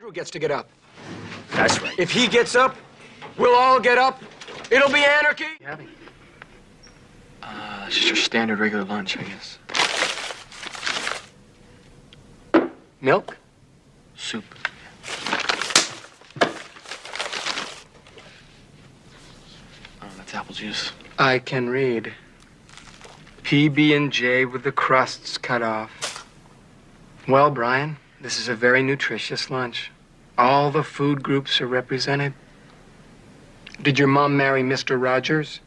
Drew gets to get up. That's right. If he gets up, we'll all get up. It'll be anarchy. Having? Just your standard regular lunch, I guess. Milk? Soup. That's apple juice. I can read. PB&J with the crusts cut off. Well, Brian, this is a very nutritious lunch. All the food groups are represented. Did your mom marry Mr. Rogers?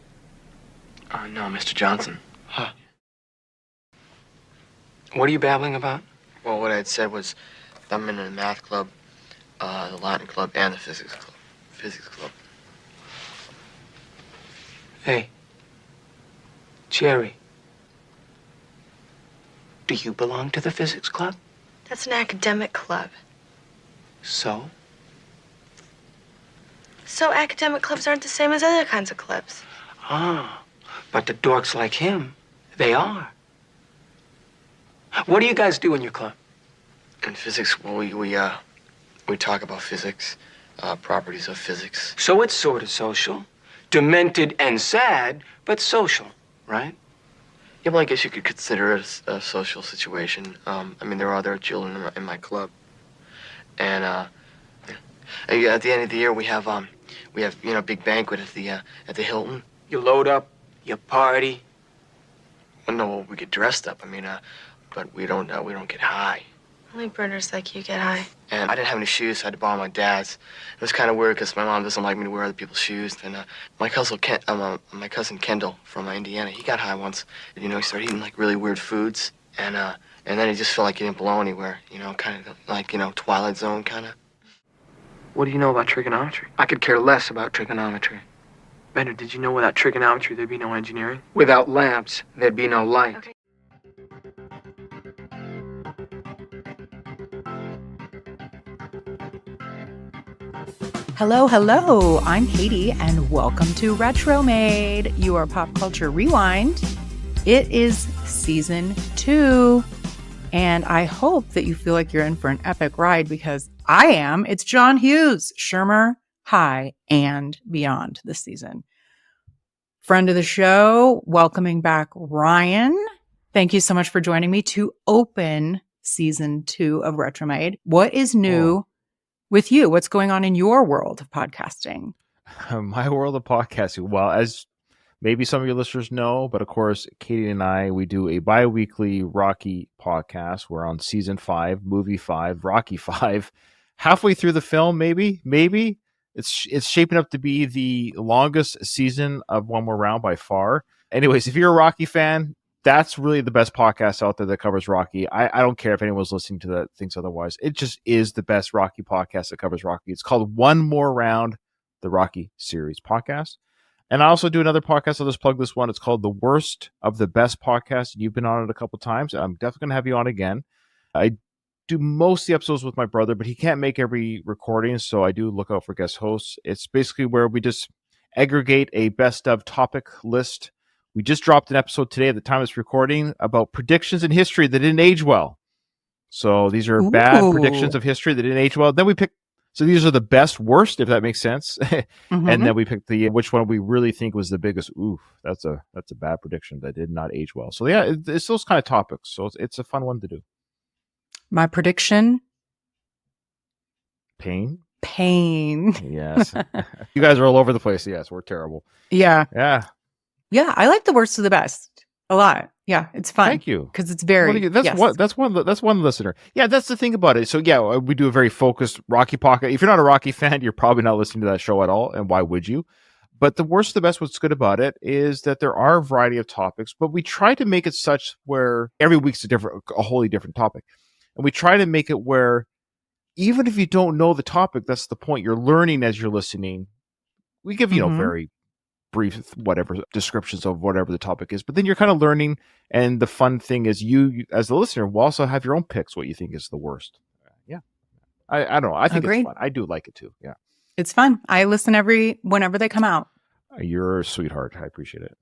No, Mr. Johnson. Huh. What are you babbling about? Well, what I had said was I'm in the math club, the Latin club, and the physics club. Hey, Jerry. Do you belong to the physics club? That's an academic club. So? So academic clubs aren't the same as other kinds of clubs. Ah, but the dorks like him, they are. What do you guys do in your club? In physics, well, we talk about physics, properties of physics. So it's sort of social. Demented and sad, but social, right? Yeah, well, I guess you could consider it a social situation. I mean, there are other children in my club. And, at the end of the year, we have a big banquet at the Hilton. You load up, you party. Well, no, we get dressed up. I mean, but we don't get high. Only burners like you get high. And I didn't have any shoes, so I had to borrow my dad's. It was kind of weird because my mom doesn't like me to wear other people's shoes. And my cousin Kendall from Indiana, he got high once. You know, he started eating like really weird foods, and then he just felt like he didn't belong anywhere. You know, kind of like Twilight Zone kind of. What do you know about trigonometry? I could care less about trigonometry. Bennett, did you know without trigonometry there'd be no engineering? Without lamps, there'd be no light. Okay. Hello, hello. I'm Katie, and welcome to Retromade, your pop culture rewind. It is season 2, and I hope that you feel like you're in for an epic ride because I am. It's John Hughes, Shermer High and beyond this season. Friend of the show, welcoming back Ryan. Thank you so much for joining me to open season 2 of Retromade. What is new with you? What's going on in your world of podcasting? My world of podcasting. Well, as maybe some of your listeners know, but of course, Katie and I, we do a bi-weekly Rocky podcast. We're on season 5, movie 5, Rocky 5. Halfway through the film, maybe. It's shaping up to be the longest season of One More Round by far. Anyways, if you're a Rocky fan, that's really the best podcast out there that covers Rocky. I don't care if anyone's listening to that thinks otherwise. It just is the best Rocky podcast that covers Rocky. It's called One More Round, the Rocky series podcast. And I also do another podcast. I'll just plug this one. It's called The Worst of the Best Podcast. You've been on it a couple times. I'm definitely going to have you on again. I do most of the episodes with my brother, but he can't make every recording, so I do look out for guest hosts. It's basically where we just aggregate a best of topic list. We just dropped an episode today at the time of this recording about predictions in history that didn't age well. So these are bad predictions of history that didn't age well. Then we pick, so these are the best, worst, if that makes sense. And then we picked which one we really think was the biggest. Oof, that's a bad prediction that did not age well. So yeah, it's those kind of topics. So it's a fun one to do. My prediction? Pain. Yes. You guys are all over the place. Yes, we're terrible. Yeah. Yeah, I like the worst of the best a lot. Yeah, it's fun. Thank you. Because it's very. That's one listener. Yeah, that's the thing about it. So yeah, we do a very focused Rocky pocket. If you're not a Rocky fan, you're probably not listening to that show at all. And why would you? But the worst of the best, what's good about it is that there are a variety of topics, but we try to make it such where every week's a wholly different topic. And we try to make it where even if you don't know the topic, that's the point. You're learning as you're listening. We give, very brief, whatever descriptions of whatever the topic is, but then you're kind of learning. And the fun thing is you as the listener will also have your own picks, what you think is the worst. Yeah. I don't know. I think it's fun. I do like it too. Yeah. It's fun. I listen whenever they come out. You're a sweetheart. I appreciate it.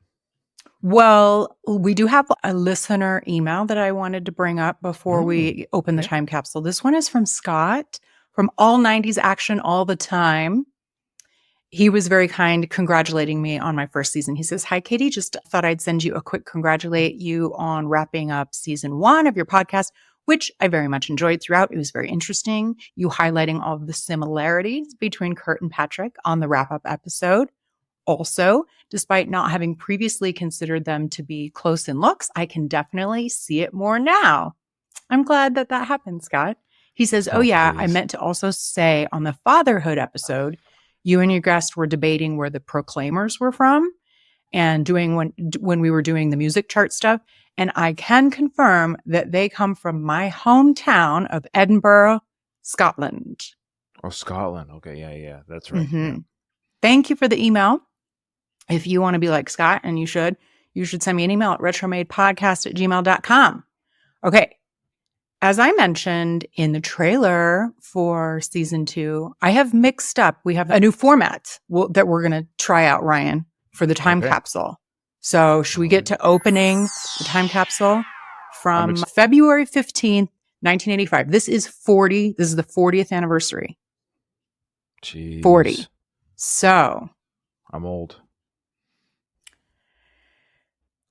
Well, we do have a listener email that I wanted to bring up before we open the time capsule. This one is from Scott, from all 90s action all the time. He was very kind, congratulating me on my first season. He says, "Hi, Katie. Just thought I'd send you a quick congratulate you on wrapping up season 1 of your podcast, which I very much enjoyed throughout. It was very interesting. You highlighting all of the similarities between Kurt and Patrick on the wrap-up episode. Also, despite not having previously considered them to be close in looks, I can definitely see it more now." I'm glad that that happened, Scott. He says, "Oh yeah, I please. meant to also say on the fatherhood episode, you and your guest were debating where the Proclaimers were from and doing when we were doing the music chart stuff. And I can confirm that they come from my hometown of Edinburgh, Scotland." Oh, Scotland. Okay, yeah, that's right. Mhm. Thank you for the email. If you want to be like Scott, and you should send me an email at retromadepodcast@gmail.com. Okay. As I mentioned in the trailer for season 2, I have mixed up. We have a new format that we're going to try out, Ryan, for the time Okay. capsule. So should we get to opening the time capsule from I'm February 15th, 1985? This is 40. This is the 40th anniversary. Jeez. 40. So, I'm old.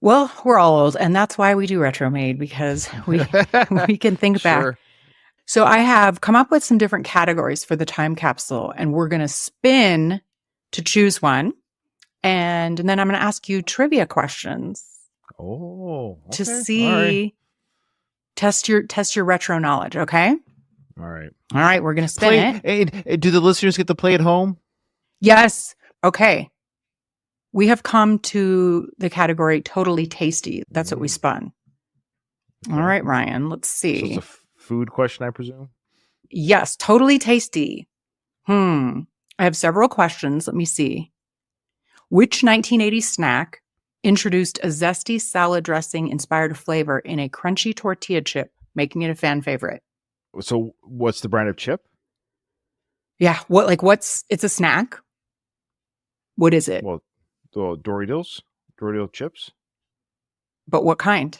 well, we're all old, and that's why we do Retromade, because we can think back. Sure. So I have come up with some different categories for the time capsule, and we're going to spin to choose one. And then I'm going to ask you trivia questions Oh, to okay. see, test your retro knowledge. Okay. All right. All right. We're going to spin it. Hey, do the listeners get to play at home? Yes. Okay. We have come to the category totally tasty. That's what we spun. All right, Ryan, let's So see. it's a food question, I presume? Yes, totally tasty. I have several questions. Let me see. Which 1980s snack introduced a zesty salad dressing inspired flavor in a crunchy tortilla chip, making it a fan favorite? So what's the brand of chip? Yeah, it's a snack. What is it? Well, the Doritos chips. But what kind?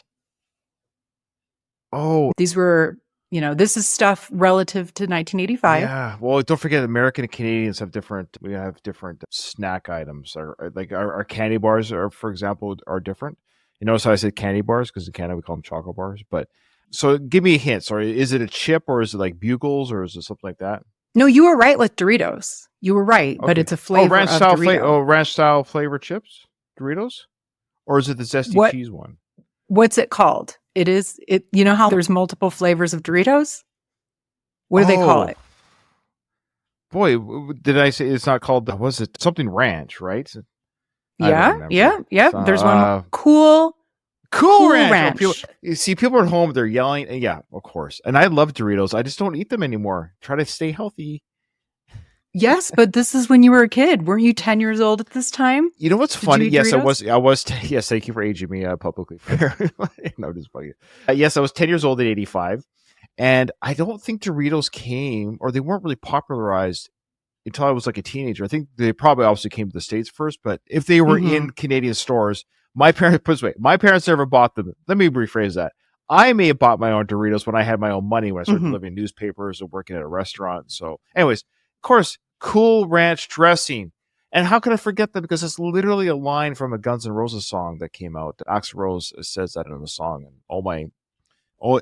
Oh, These were, this is stuff relative to 1985. yeah. Well, don't forget, American and Canadians have different snack items. Our candy bars for example, are different. You notice how I said candy bars because in Canada we call them chocolate bars. But so, give me a hint. Sorry, is it a chip or is it like Bugles or is it something like that? No, you were right with Doritos. You were right, but Okay. it's a flavor ranch of style Dorito. ranch style flavor chips, Doritos, or is it the zesty What- cheese one? What's it called? You know how there's multiple flavors of Doritos? What do they call Oh. it? Boy, did I say it's not called? Was it something ranch? Right? I don't Yeah, remember. yeah. So, There's one Cool Cool Ranch. Ranch. You see, people at home, they're yelling. Yeah, of course. And I love Doritos. I just don't eat them anymore. Try to stay healthy. Yes, but this is when you were a kid. Weren't you 10 years old at this time? You know what's Did you funny? eat Yes, I Doritos? was. Yes, thank you for aging me publicly. No, just funny. Yes, I was 10 years old in '85, and I don't think Doritos came, or they weren't really popularized until I was like a teenager. I think they probably obviously came to the States first, but if they were in Canadian stores, my parents never bought them. Let me rephrase that. I may have bought my own Doritos when I had my own money, when I started delivering newspapers and working at a restaurant. So, anyways, of course, Cool Ranch dressing. And how can I forget that? Because it's literally a line from a Guns N' Roses song that came out. Axl Rose says that in the song. And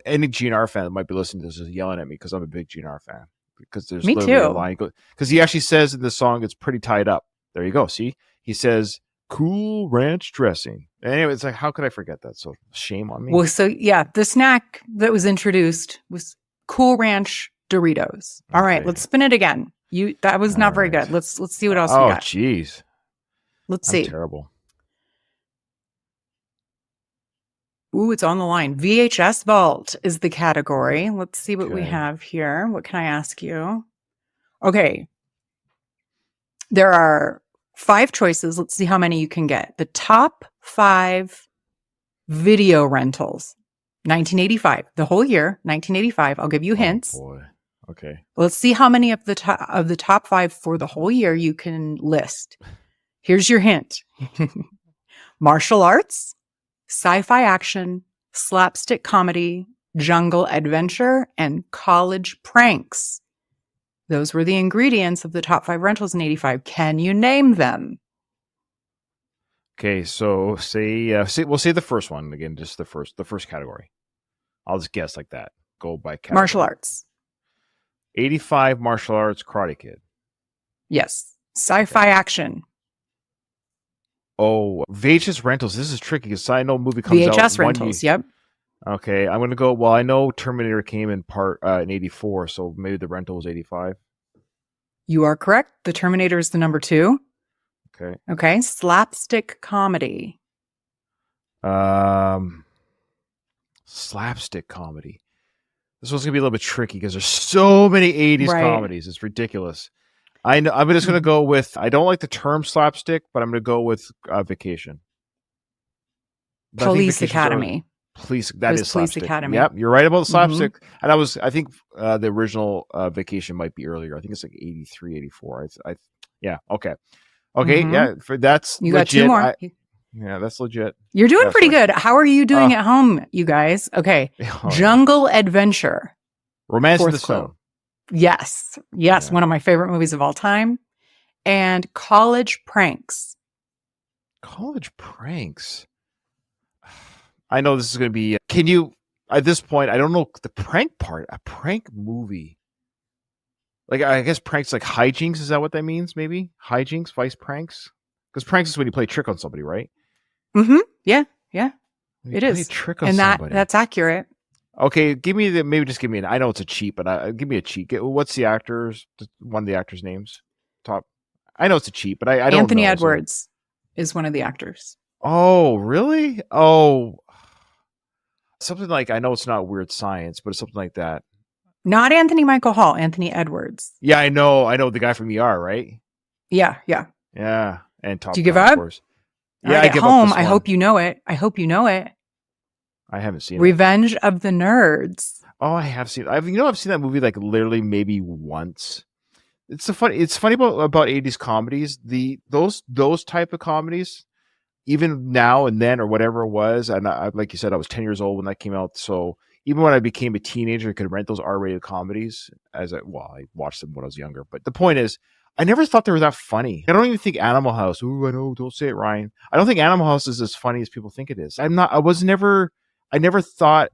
any GNR fan that might be listening to this is yelling at me because I'm a big GNR fan. Because there's Me literally a too. line. Because he actually says in the song, it's pretty tied up. There you go. See? He says, Cool Ranch dressing. Anyway, it's like, how could I forget that? So shame on me. Well, so yeah, the snack that was introduced was Cool Ranch Doritos. All right, Okay. let's spin it again. That was not All very right. good. Let's see what else we Oh, got. jeez. Let's I'm see. terrible. Ooh, it's on the line. VHS Vault is the category. Let's see what we Okay. have here. What can I ask you? Okay. There are 5 choices. Let's see how many you can get. The top 5 video rentals. 1985, the whole year, 1985. I'll give you hints. Oh, boy. Okay. Let's see how many of the top 5 for the whole year you can list. Here's your hint. Martial arts, sci-fi action, slapstick comedy, jungle adventure, and college pranks. Those were the ingredients of the top 5 rentals in 85. Can you name them? Okay, so we'll say the first one again, just the first category. I'll just guess like that. Go by category. Martial arts. 85 martial arts, Karate Kid. Yes. Sci-fi action. Oh, VHS rentals. This is tricky because I know a movie comes out VHS one rentals. year. Yep. Okay, I'm gonna go. Well, I know Terminator came in in 84, so maybe the rental was 85. You are correct. The Terminator is the number 2. Okay. Okay. Slapstick comedy. Slapstick comedy. This one's gonna be a little bit tricky because there's so many 80s Right. comedies. It's ridiculous. I know. I'm just gonna go with. I don't like the term slapstick, but I'm gonna go with Vacation. But I think Police Vacation's Academy. Police. It That was is Police slapstick. Academy. Yep, you're right about the Mhm. slapstick. And I think the original Vacation might be earlier. I think it's like 83, 84. Yeah. Okay. Okay. Mhm. Yeah. That's You got legit. 2 more. Yeah, that's legit. You're doing Yeah, pretty sorry. good. How are you doing at home, you guys? Okay. Oh, Jungle Adventure. Romance in Fourth the clue. Stone. Yes. Yes. Yeah. One of my favorite movies of all time. And College Pranks. College pranks. I know this is going to be. Can you? At this point, I don't know the prank part. A prank movie. Like I guess pranks like hijinks. Is that what that means? Maybe hijinks, vice pranks. Because pranks is when you play a trick on somebody, right? Mm-hmm. Yeah. Yeah. When you It play is. a trick on And somebody. that's accurate. Okay, give me maybe just give me I know it's a cheat, but give me a cheat. What's the actors? One of the actors' names. Top. I know it's a cheat, but I don't Anthony know. Edwards is one of the actors. Oh, really? Oh, something like I know it's not Weird Science, but it's something like that. Not Anthony Michael Hall, Anthony Edwards. Yeah, I know the guy from ER, right? Yeah. Yeah. Yeah, and Top Do you give Gun, of up? course. All Yeah, right, I at give home, up this I one. hope you know it. I hope you know it. I haven't seen it. Revenge of the Nerds. Oh, I have seen. I've seen that movie like literally maybe once. It's funny about 80s comedies. Those type of comedies, even now and then or whatever it was, and like you said, I was 10 years old when that came out. So even when I became a teenager, I could rent those R-rated comedies. I watched them when I was younger. But the point is, I never thought they were that funny. I don't even think Animal House. Ooh, I know. Don't say it, Ryan. I don't think Animal House is as funny as people think it is. I never thought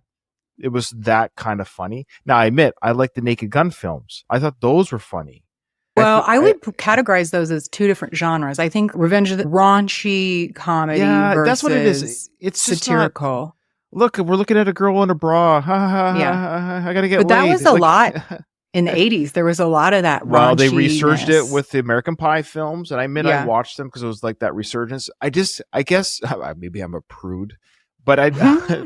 it was that kind of funny. Now, I admit, I like the Naked Gun films. I thought those were funny. Well, I would categorize those as 2 different genres. I think Revenge of the raunchy comedy versus that's what it is. It's just satirical. Look, we're looking at a girl in a bra. Ha, ha, ha, Yeah. ha, I gotta get But that laid. was a lot. In the 80s, there was a lot of that. Well, they resurged it raunchiness. with the American Pie films, and I admit Yeah. I watched them because it was like that resurgence. I guess maybe I'm a prude, but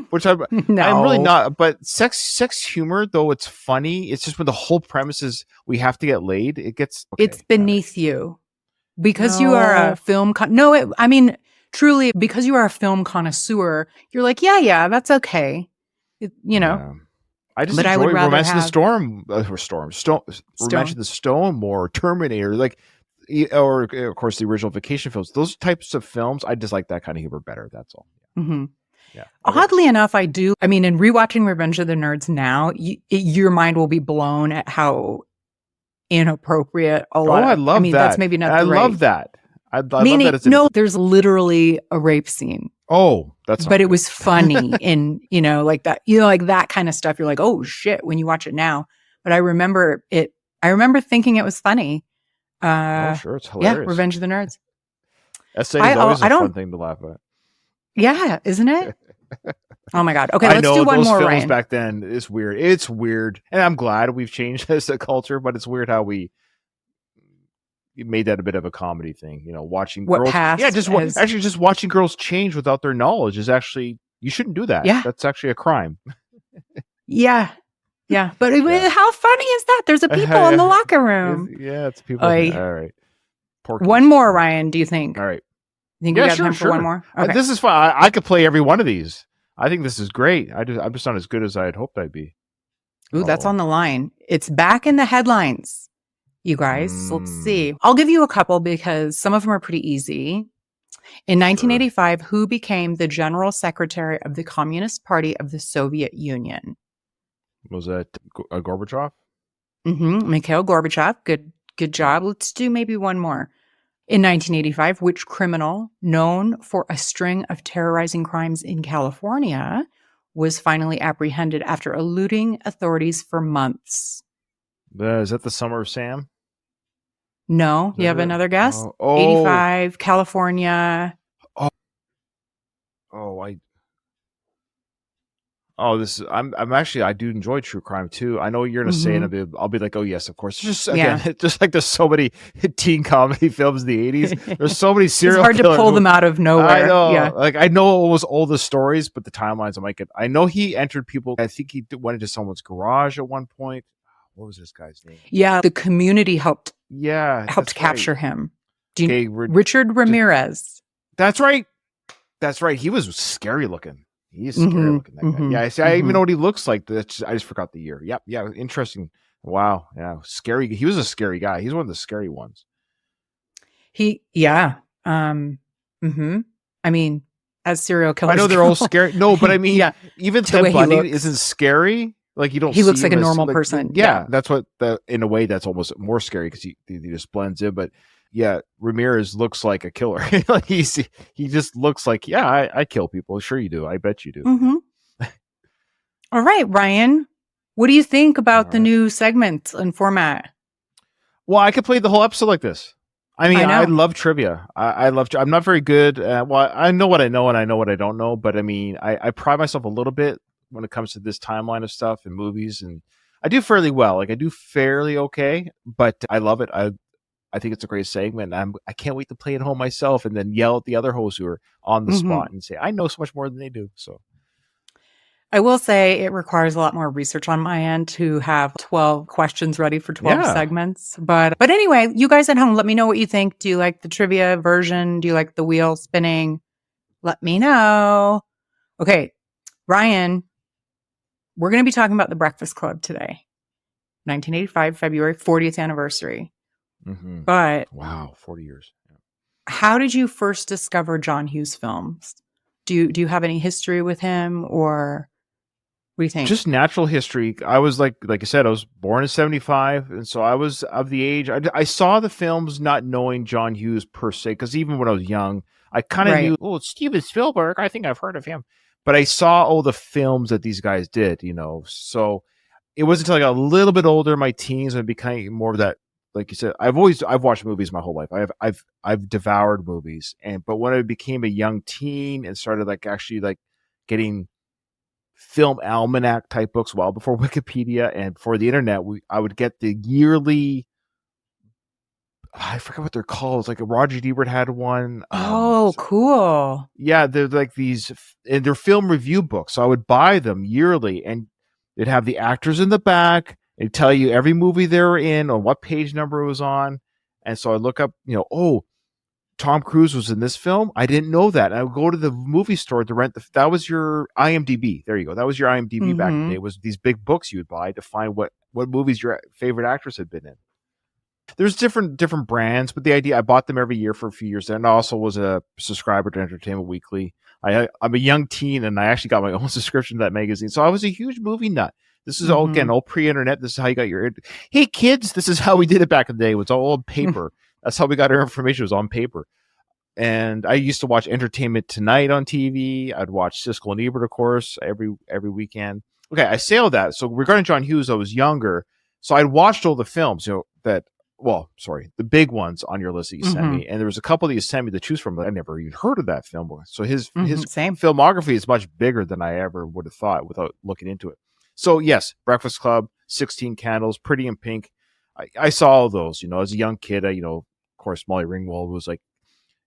which I'm No. really not. But sex humor, though it's funny, it's just when the whole premise is we have to get laid. It gets It's beneath you because you No. are a film. Truly, because you are a film connoisseur, you're like, yeah, that's okay. Yeah. I just But I enjoy would rather Romance in the have- Storm, Romance in the Stone more, Terminator, or of course the original Vacation films. Those types of films, I just like that kind of humor better. That's all. Mhm. Yeah. Oddly enough, I do. I mean, in rewatching Revenge of the Nerds now, your mind will be blown at how inappropriate a lot. I love that. That's maybe not. I the right. love that. I love Meaning, that. no, there's literally a rape scene, Oh, that's. but it was funny and like that. Like that kind of stuff. You're like, oh shit, when you watch it now. But I remember it. I remember thinking it was funny. Oh, sure, it's Yeah, hilarious. Revenge of the Nerds. Essay is always I a don't- fun thing to laugh at. Yeah, isn't it? Oh my god. Okay, I let's know do one those more, films Ryan. back then. It's weird. It's weird, and I'm glad we've changed as a culture. But it's weird how we made that a bit of a comedy thing. Watching What girls. passed Yeah, just as- actually just watching girls change without their knowledge is actually you shouldn't do that. Yeah. That's actually a crime. Yeah. Yeah. But Yeah. how funny is that? There's a people in the locker room. Yeah, it's people. Oy. All right. Poor One kids. more, Ryan, do you think? All right. Think Yeah, we got sure, time for one more? Okay. This is fun. I could play every one of these. I think this is great. I'm just not as good as I had hoped I'd be. Ooh, that's Oh. on the line. It's back in the headlines, you guys. Let's see. I'll give you a couple because some of them are pretty easy. In 1985, who became the general secretary of the Communist Party of the Soviet Union? Was that Gorbachev? Mikhail Gorbachev. Good job. Let's do maybe one more. In 1985, which criminal known for a string of terrorizing crimes in California was finally apprehended after eluding authorities for months? Is that the Summer of Sam? No. Is You have that it? another guess? Oh. 85, California. I'm actually, I do enjoy true crime too. I know what you're gonna say, and I'll be like, oh yes, of course. Just again, just like there's so many teen comedy films in the 80s. There's so many serial. It's hard to pull them out of nowhere. I know. Yeah. Like I know almost all the stories, but the timelines I might get. I know he entered people. I think he went into someone's garage at one point. What was this guy's name? Yeah, the community helped that's capture right. him. Do you, Okay, Richard Ramirez. That's right. That's right. He was scary looking. He's scary looking. That guy. Yeah, I even know what he looks like. I just forgot the year. Yep. Yeah. Interesting. Wow. Yeah. Scary. He was a scary guy. He's one of the scary ones. I mean, as serial killers, I know they're all scary. No, but I mean, even the way Ted he Bundy looks. isn't scary. Like you don't. He looks see like him a as, normal person. Yeah, that's what. In a way, that's almost more scary because he just blends in. But yeah, Ramirez looks like a killer. Like he just looks like I kill people. Sure you do. I bet you do. All right, Ryan. What do you think about the right. new segment and format? Well, I could play the whole episode like this. I mean, I I know. love trivia. I love. I'm not very good. Well, I know what I know and I know what I don't know. But I mean, I pride myself a little bit when it comes to this timeline of stuff and movies, and I do fairly well. Like I do fairly okay, but I love it. I think it's a great segment. I can't wait to play it home myself and then yell at the other hosts who are on the spot and say, I know so much more than they do. So I will say it requires a lot more research on my end to have 12 questions ready for 12 segments. But anyway, you guys at home, let me know what you think. Do you like the trivia version? Do you like the wheel spinning? Let me know. Okay, Ryan, we're going to be talking about The Breakfast Club today. 1985, February 40th anniversary. But wow, 40 years. How did you first discover John Hughes films? Do you have any history with him, or what do you think? Just natural history. I was like I said, I was born in 75, and so I was of the age. I saw the films not knowing John Hughes per se, because even when I was young, I kind of knew, oh, it's Steven Spielberg. I think I've heard of him. But I saw all the films that these guys did, So it wasn't until I got a little bit older, my teens, and became more of that. Like you said, I've watched movies my whole life. I've devoured movies, but when I became a young teen and started actually getting film almanac type books, well before Wikipedia and before the internet, I would get the yearly. I forget what they're called. It's like Roger Ebert had one. Oh, cool! Yeah, they're like these, and they're film review books. So I would buy them yearly, and they'd have the actors in the back. It'd tell you every movie they were in or what page number it was on. And so I look up, Tom Cruise was in this film. I didn't know that. And I would go to the movie store to rent that was your IMDb. There you go. That was your IMDb back in the day. It was these big books you would buy to find what movies your favorite actress had been in. There's different brands, but the idea, I bought them every year for a few years. And I also was a subscriber to Entertainment Weekly. I'm a young teen, and I actually got my own subscription to that magazine. So I was a huge movie nut. This is all pre-internet. This is how you got your. Hey kids, this is how we did it back in the day. It was all on paper. That's how we got our information. It was on paper. And I used to watch Entertainment Tonight on TV. I'd watch Siskel and Ebert, of course, every weekend. Okay, I say all that. So regarding John Hughes, I was younger, so I'd watched all the films. The big ones on your list that you sent me, and there was a couple that you sent me to choose from, but I never even heard of that film. So his filmography is much bigger than I ever would have thought without looking into it. So yes, Breakfast Club, 16 Candles, Pretty in Pink. I saw all those, as a young kid. Of course, Molly Ringwald was like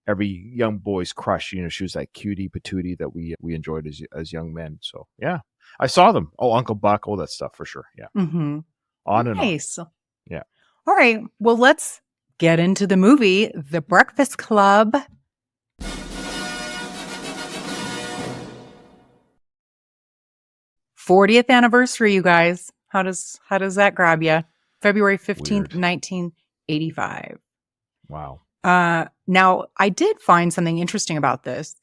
every young boy's crush. She was that cutie patootie that we enjoyed as young men. So yeah, I saw them. Oh, Uncle Buck, all that stuff for sure. Yeah. On and on. Nice. Yeah. All right. Well, let's get into the movie, The Breakfast Club. 40th anniversary, you guys. How does that grab you? February 15th, 1985. Wow. Now, I did find something interesting about this.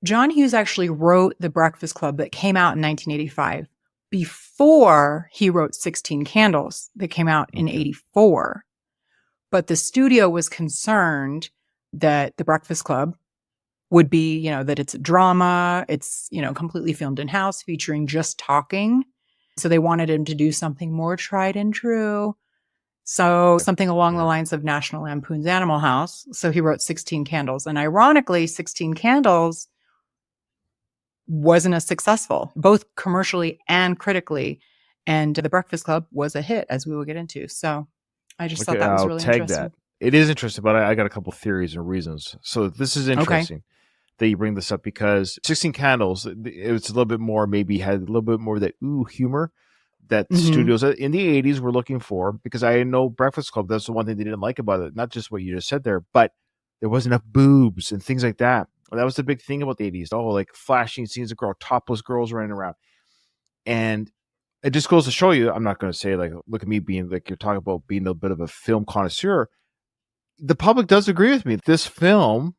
John Hughes actually wrote The Breakfast Club that came out in 1985 before he wrote 16 Candles that came out in 84. But the studio was concerned that The Breakfast Club would be, you know, that it's a drama, it's, you know, completely filmed in-house featuring just talking. So they wanted him to do something more tried and true. So something along the lines of National Lampoon's Animal House. So he wrote 16 Candles. And ironically, 16 Candles wasn't as successful, both commercially and critically. And The Breakfast Club was a hit, as we will get into. So I just thought that was really interesting. That. It is interesting, but I got a couple theories and reasons. So this is interesting that you bring this up because 16 Candles, it's a little bit more, maybe had a little bit more of that humor that studios in the 80s were looking for, because I know Breakfast Club, that's the one thing they didn't like about it. Not just what you just said there, but there wasn't enough boobs and things like that. That was the big thing about the 80s. Oh, like flashing scenes of topless girls running around. And it just goes to show you, I'm not going to say like, look at me being like, you're talking about being a bit of a film connoisseur. The public does agree with me. This film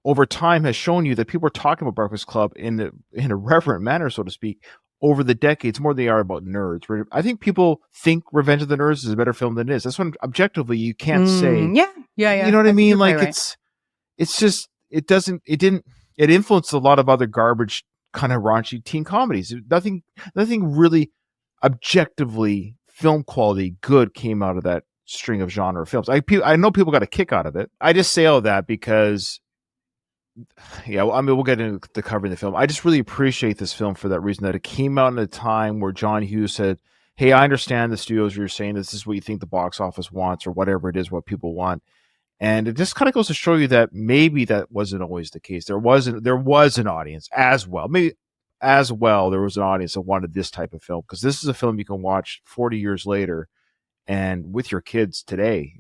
over time has shown you that people are talking about Breakfast Club in a reverent manner, so to speak, over the decades, more than they are about Nerds. I think people think Revenge of the Nerds is a better film than it is. That's when objectively you can't say. Yeah. You know what I mean? Like right. it's just, it influenced a lot of other garbage kind of raunchy teen comedies. Nothing really objectively film quality good came out of that string of genre films. I know people got a kick out of it. I just say all that because, I mean, we'll get into the covering the film. I just really appreciate this film for that reason, that it came out in a time where John Hughes said, hey, I understand the studios, you're saying this is what you think the box office wants or whatever it is, what people want. And it just kind of goes to show you that maybe that wasn't always the case. There was an audience as well. Maybe as well, there was an audience that wanted this type of film, because this is a film you can watch 40 years later and with your kids today.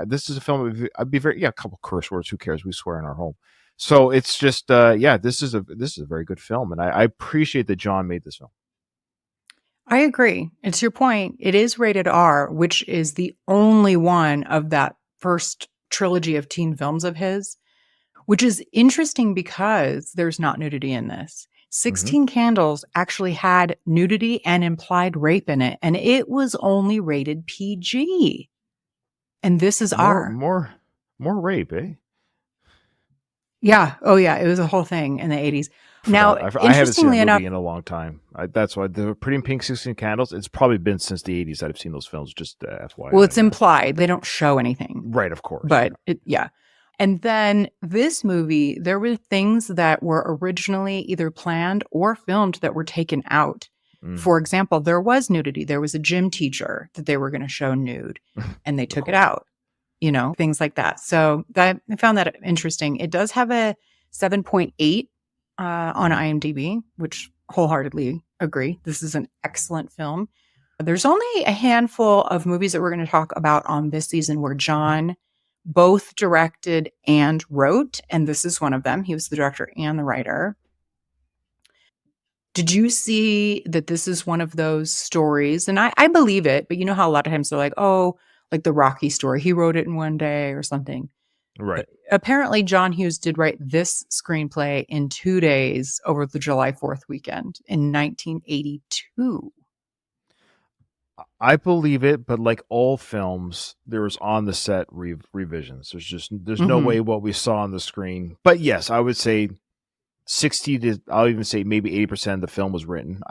This is a film I'd be very, a couple curse words, who cares? We swear in our home. So it's just, this is a very good film. And I appreciate that John made this film. I agree. And to your point, it is rated R, which is the only one of that first trilogy of teen films of his, which is interesting because there's not nudity in this. 16 Candles actually had nudity and implied rape in it, and it was only rated PG. And this is R. More rape, eh? Yeah. Oh, yeah. It was a whole thing in the 80s. Now, I haven't seen that enough, movie in a long time. That's why the Pretty in Pink 16 Candles, it's probably been since the 80s that I've seen those films, just FYI. Well, it's implied. They don't show anything. Right, of course. But And then this movie, there were things that were originally either planned or filmed that were taken out. For example, there was nudity. There was a gym teacher that they were going to show nude, and they took it out. You know, things like that. So I found that interesting. It does have a 7.8 on IMDb, which wholeheartedly agree. This is an excellent film. There's only a handful of movies that we're going to talk about on this season where John both directed and wrote, and this is one of them. He was the director and the writer. Did you see that this is one of those stories? And I believe it, but you know how a lot of times they're like, oh, like the Rocky story, he wrote it in one day or something. Right. But apparently, John Hughes did write this screenplay in 2 days over the July 4th weekend in 1982. I believe it, but like all films, there was on the set revisions. There's no way what we saw on the screen. But yes, I would say 60 to, I'll even say maybe 80% of the film was written.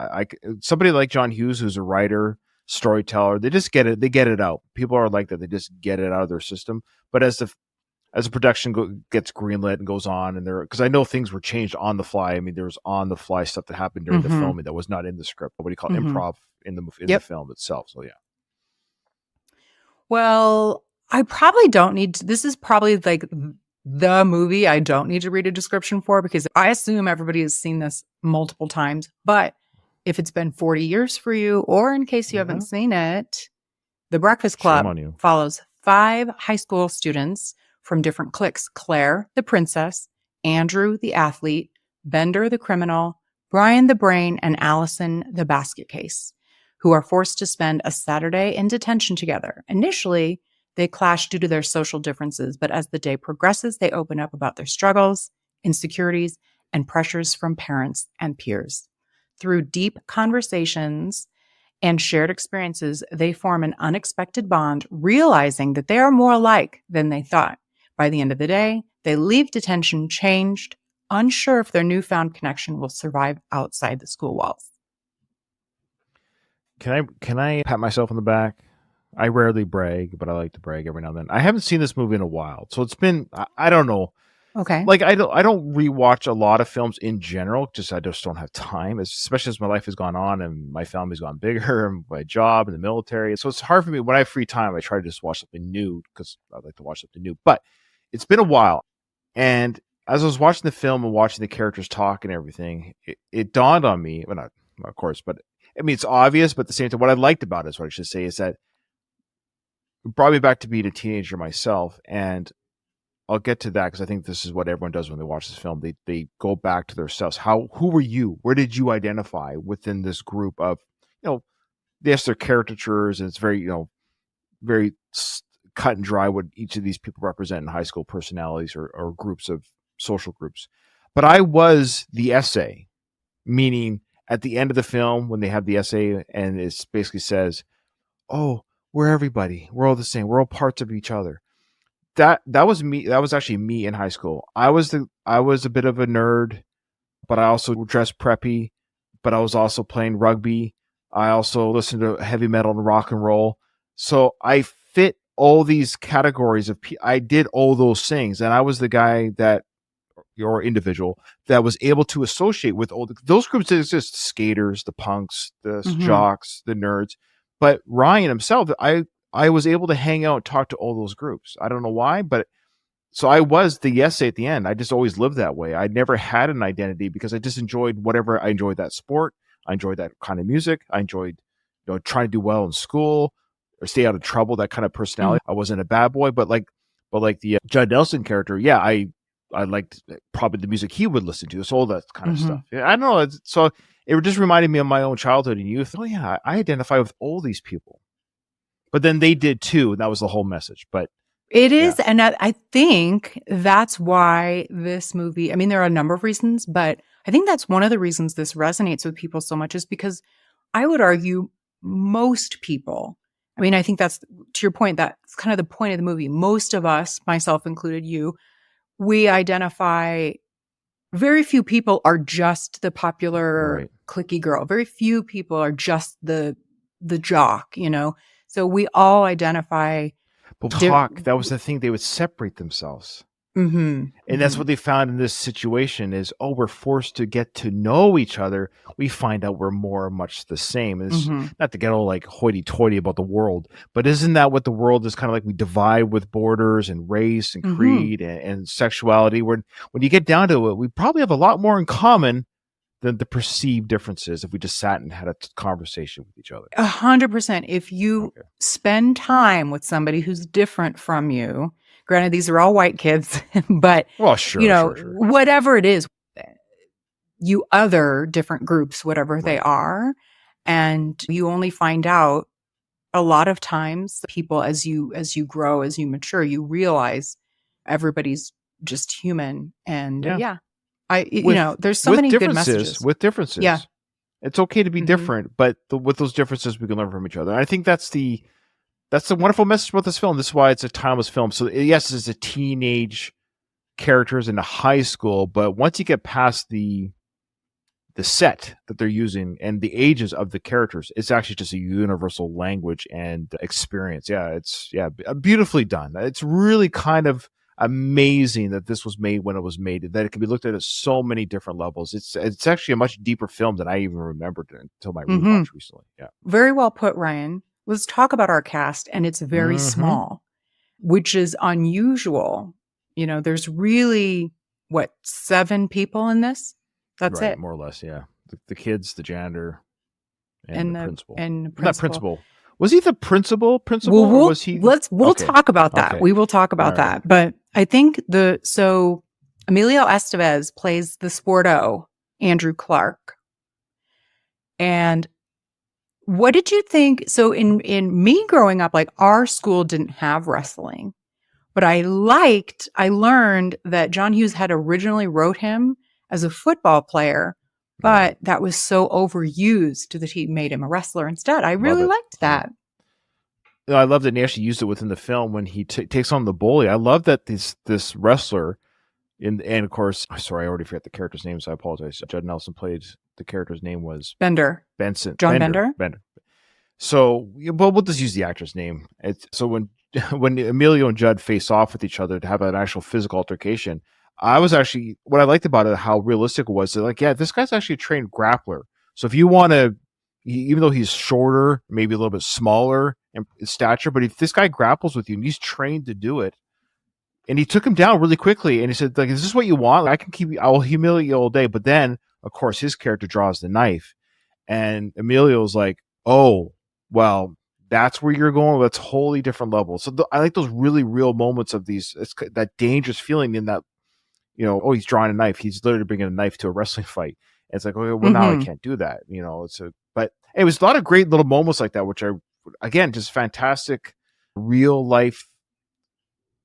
Somebody like John Hughes, who's a writer, storyteller, they just get it. They get it out. People are like that. They just get it out of their system. But as the production gets greenlit and goes on, and because I know things were changed on the fly. I mean, there was on the fly stuff that happened during the filming that was not in the script. What do you call improv in the film itself? So yeah. Well, I probably don't need to, this is probably like the movie I don't need to read a description for, because I assume everybody has seen this multiple times. But if it's been 40 years for you, or in case you haven't seen it, The Breakfast Club follows 5 high school students from different cliques: Claire, the princess; Andrew, the athlete; Bender, the criminal; Brian, the brain; and Allison, the basket case, who are forced to spend a Saturday in detention together. Initially, they clash due to their social differences, but as the day progresses, they open up about their struggles, insecurities, and pressures from parents and peers. Through deep conversations and shared experiences, they form an unexpected bond, realizing that they are more alike than they thought. By the end of the day, they leave detention changed, unsure if their newfound connection will survive outside the school walls. Can I pat myself on the back? I rarely brag, but I like to brag every now and then. I haven't seen this movie in a while, so it's been I don't know. Okay. Like I don't rewatch a lot of films in general. I just don't have time, especially as my life has gone on and my family's gone bigger and my job in the military. So it's hard for me when I have free time. I try to just watch something new because I like to watch something new. But it's been a while, and as I was watching the film and watching the characters talk and everything, it dawned on me. Well, not of course, but I mean it's obvious. But at the same time, what I liked about it, is what I should say, is that it brought me back to being a teenager myself, and I'll get to that because I think this is what everyone does when they watch this film. They go back to themselves. Who were you? Where did you identify within this group of, yes, they're caricatures, and it's very, very cut and dry what each of these people represent in high school personalities or groups of social groups. But I was the essay, meaning at the end of the film when they have the essay and it basically says, "Oh, we're everybody. We're all the same. We're all parts of each other." That was me. That was actually me in high school. I was a bit of a nerd, but I also dressed preppy, but I was also playing rugby. I also listened to heavy metal and rock and roll. So I fit all these categories I did all those things. And I was the guy your individual that was able to associate with all those groups that exist: skaters, the punks, the jocks, the nerds. But Ryan himself, I was able to hang out and talk to all those groups. I don't know why, but so I was the essay at the end. I just always lived that way. I never had an identity because I just enjoyed whatever. I enjoyed that sport. I enjoyed that kind of music. I enjoyed, trying to do well in school or stay out of trouble, that kind of personality. I wasn't a bad boy, but like the Judd Nelson character, yeah, I liked probably the music he would listen to. So all that kind of stuff. Yeah, I don't know. So it just reminded me of my own childhood and youth. Oh yeah, I identify with all these people. But then they did too, and that was the whole message. But it is, yeah. And I think that's why this movie, I mean, there are a number of reasons, but I think that's one of the reasons this resonates with people so much is because I would argue most people, I mean, I think that's, to your point, that's kind of the point of the movie. Most of us, myself included, we identify, very few people are just the popular cliquey girl. Very few people are just the jock, So we all identify. But that was the thing. They would separate themselves. And that's what they found in this situation is, we're forced to get to know each other. We find out we're more or much the same. It's not to get all like hoity-toity about the world, but isn't that what the world is kind of like? We divide with borders and race and creed and sexuality. When you get down to it, we probably have a lot more in common than the perceived differences if we just sat and had a conversation with each other. 100%. If you spend time with somebody who's different from you, granted, these are all white kids, but sure. Whatever it is, you other different groups, whatever they are, and you only find out a lot of times people as you grow, as you mature, you realize everybody's just human, and there's so many good messages with differences. Yeah, it's okay to be different, but with those differences, we can learn from each other. And I think that's the wonderful message about this film. This is why it's a timeless film. So yes, it's a teenage characters in a high school, but once you get past the set that they're using and the ages of the characters, it's actually just a universal language and experience. Yeah, it's beautifully done. It's really kind of amazing that this was made when it was made, that it can be looked at so many different levels. It's actually a much deeper film than I even remembered until my rewatch recently. Yeah, very well put, Ryan. Let's talk about our cast, and it's very small, which is unusual. There's really 7 people in this. That's it, more or less. Yeah, the kids, the janitor, and the principal. Not principal. Was he the principal? Well, or was he? We'll talk about that. Okay. We will talk about that. But I think Emilio Estevez plays the sporto Andrew Clark. And what did you think? So in me growing up, like our school didn't have wrestling, but I learned that John Hughes had originally wrote him as a football player, but that was so overused that he made him a wrestler instead. I really it. liked that. I love that they actually used it within the film when he takes on the bully. I love that this wrestler, and of course, sorry, I already forgot the character's name, so I apologize. Judd Nelson played, the character's name was Bender. Benson. John Bender? Bender. So, well, we'll just use the actor's name. So when Emilio and Judd face off with each other to have an actual physical altercation, I was actually, what I liked about it, how realistic it was. Like, yeah, this guy's actually a trained grappler. So if you want to, even though he's shorter, maybe a little bit smaller in stature, but if this guy grapples with you and he's trained to do it, and he took him down really quickly, and he said, like, is this what you want? I will humiliate you all day. But then, of course, his character draws the knife, and Emilio's like, oh, well, that's where you're going. That's a wholly different level. So I like those really real moments of that dangerous feeling in that, oh, he's drawing a knife. He's literally bringing a knife to a wrestling fight. And it's like, okay, well, now I can't do that. But it was a lot of great little moments like that, which are, again, just fantastic real life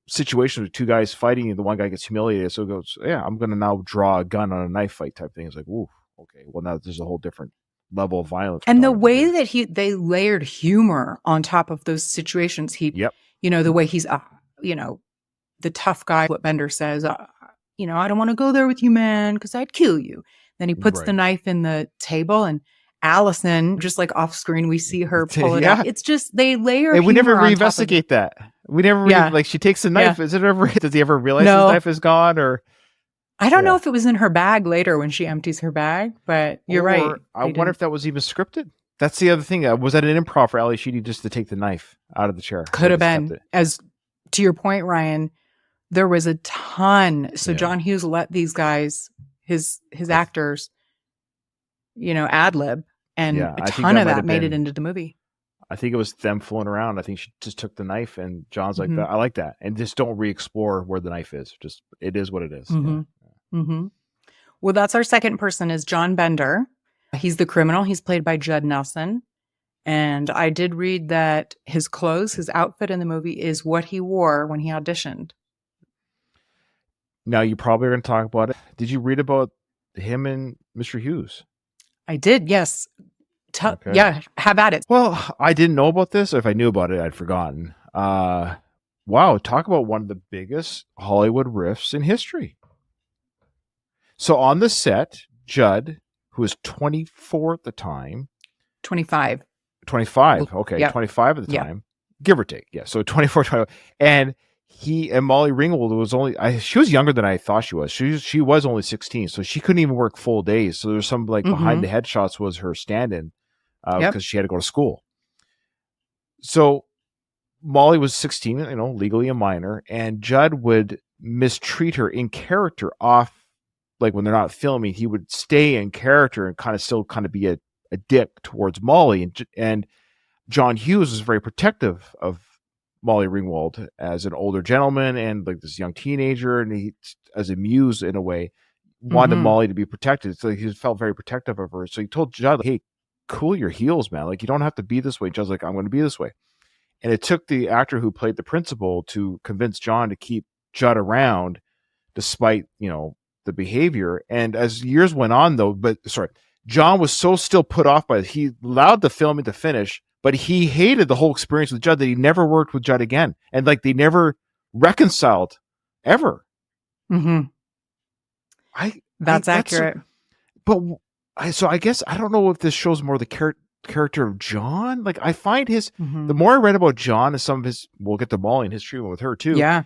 situations with two guys fighting and the one guy gets humiliated. So it goes, yeah, I'm going to now draw a gun on a knife fight type thing. It's like, ooh, okay, well, now there's a whole different level of violence. And the way that they layered humor on top of those situations, the way he's, the tough guy, what Bender says, I don't want to go there with you, man, because I'd kill you. Then he puts the knife in the table, and Allison, just like off screen, we see her pull it out. It's just, they layer and we never humor on top of reinvestigate that. We never like, she takes the knife. Yeah. Is it ever, does he ever realize his knife is gone? Or I don't know if it was in her bag later when she empties her bag, but you're right. I wonder if that was even scripted. That's the other thing. Was that an improv for Ali Sheedy just to take the knife out of the chair? Could have been. As to your point, Ryan, there was a ton. So John Hughes let these guys, his actors, ad lib, and a ton of that made it into the movie. I think it was them fooling around. I think she just took the knife, and John's like, I like that. And just don't re-explore where the knife is. Just, it is what it is. Well, that's our second person, is John Bender. He's the criminal. He's played by Judd Nelson. And I did read that his clothes, his outfit in the movie is what he wore when he auditioned. Now, you probably are going to talk about it. Did you read about him and Mr. Hughes? I did, yes. Yeah, have at it. Well, I didn't know about this. If I knew about it, I'd forgotten. Wow, talk about one of the biggest Hollywood riffs in history. So on the set, Judd, who was 24 at the time. 25. 25, okay, yep. 25 at the time, give or take. Yeah, so 24, 25. And Molly Ringwald was she was younger than I thought she was. She was only 16, so she couldn't even work full days. So there's some behind the headshots was her stand-in because she had to go to school. So Molly was 16, legally a minor, and Judd would mistreat her in character off, like when they're not filming, he would stay in character and still be a dick towards Molly. And John Hughes was very protective of Molly Ringwald as an older gentleman and like this young teenager, and he, as a muse in a way, wanted Molly to be protected. So he felt very protective of her. So he told Judd, hey, cool your heels, man. Like, you don't have to be this way. Judd's like, I'm going to be this way. And it took the actor who played the principal to convince John to keep Judd around despite, the behavior. And as years went on, though, John was so still put off by it. He allowed the filming to finish, but he hated the whole experience with Judd, that he never worked with Judd again. And they never reconciled ever. That's accurate. So I guess I don't know if this shows more the character of John. Like, I find the more I read about John and some of his, we'll get to Molly and his treatment with her too. Yeah.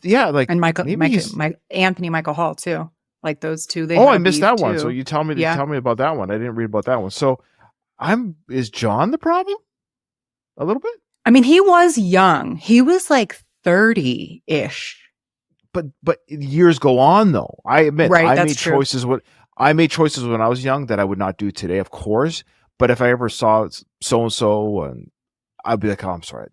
Like, and Anthony Michael Hall too. Like those two. I missed that one. So you tell me about that one. I didn't read about that one. So is John the problem? A little bit? I mean, he was young. He was like 30-ish. But years go on, though. I admit, right, I made choices when I was young that I would not do today, of course. But if I ever saw so and so, and I'd be like, "Oh, I'm sorry,"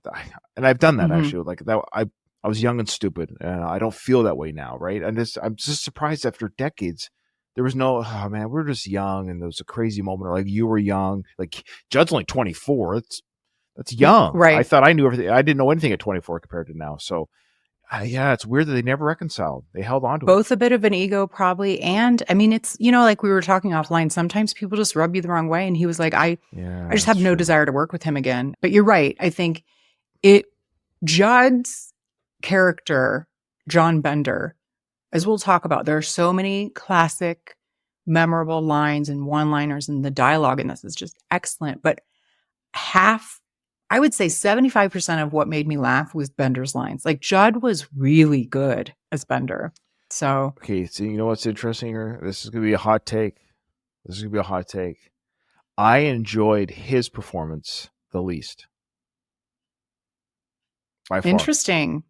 and I've done that actually. Like that, I was young and stupid, and I don't feel that way now, right? And I'm just surprised after decades. There was no, oh man, we're just young, and there was a crazy moment, or like you were young. Like Judd's only 24. That's young, right? I thought I knew everything. I didn't know anything at 24 compared to now. So Yeah, it's weird that they never reconciled. They held on to it. Both a bit of an ego, probably. And I mean, it's, you know, like we were talking offline, sometimes people just rub you the wrong way. And he was like, I just have that's no true. desire to work with him again. But you're right. I think Judd's character, John Bender, as we'll talk about, there are so many classic, memorable lines and one-liners, and the dialogue in this is just excellent. But I would say 75% of what made me laugh was Bender's lines. Like Judd was really good as Bender. So Okay, so you know what's interesting here? This is going to be a hot take. I enjoyed his performance the least. By far. interesting.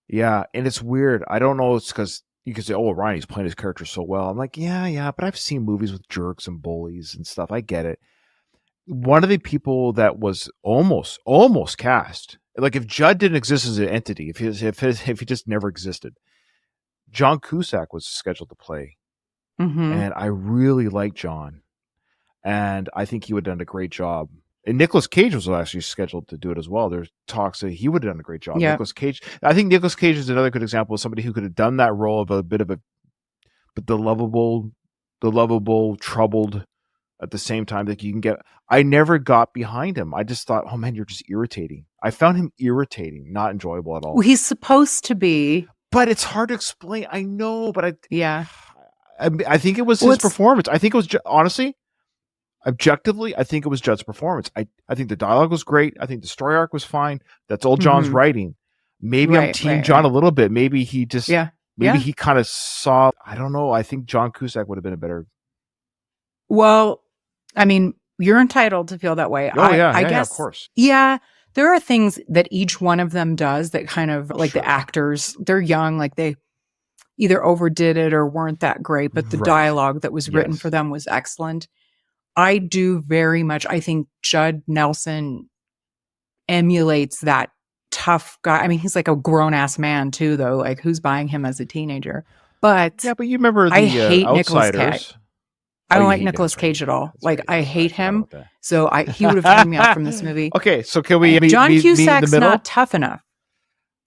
Yeah, and it's weird. I don't know. It's because you could say, "Oh, Ryan, he's playing his character so well." I'm like, yeah, but I've seen movies with jerks and bullies and stuff. I get it. One of the people that was almost cast, like if Judd didn't exist as an entity, if he just never existed, John Cusack was scheduled to play, Hmm. and I really like John, and I think he would have done a great job. And Nicolas Cage was actually scheduled to do it as well. There's talks that he would have done a great job. Yeah. Nicolas Cage. I think Nicolas Cage is another good example of somebody who could have done that role of a bit of a, but the lovable, troubled at the same time that you can get. I never got behind him. I just thought, oh man, you're just irritating. I found him irritating, not enjoyable at all. Well, he's supposed to be. But it's hard to explain. I know, but Yeah. I think it was Well, his it's- performance. I think it was honestly. Objectively, I think it was Judd's performance. I think the dialogue was great. I think the story arc was fine. That's all John's Mhm. writing. Maybe I'm Right, team right, John right. a little bit. Maybe he just, Yeah. maybe Yeah. he kind of saw, I don't know. I think John Cusack would have been a better. Well, I mean, you're entitled to feel that way. I guess, of course. Yeah, there are things that each one of them does that kind of like the actors, they're young, like they either overdid it or weren't that great, but the Right. dialogue that was written Yes. for them was excellent. I do very much, I think Judd Nelson emulates that tough guy. I mean, he's like a grown ass man too, though. Like, who's buying him as a teenager? But Yeah, but you remember the I hate Nicolas Outsiders. Cage. I don't you like hate Nicolas Nicolas Cage at all. That's Like, right. I hate forgot him. about that. So he would have turned me off from this movie. Okay, so can we meet John in Cusack's the middle? not tough enough.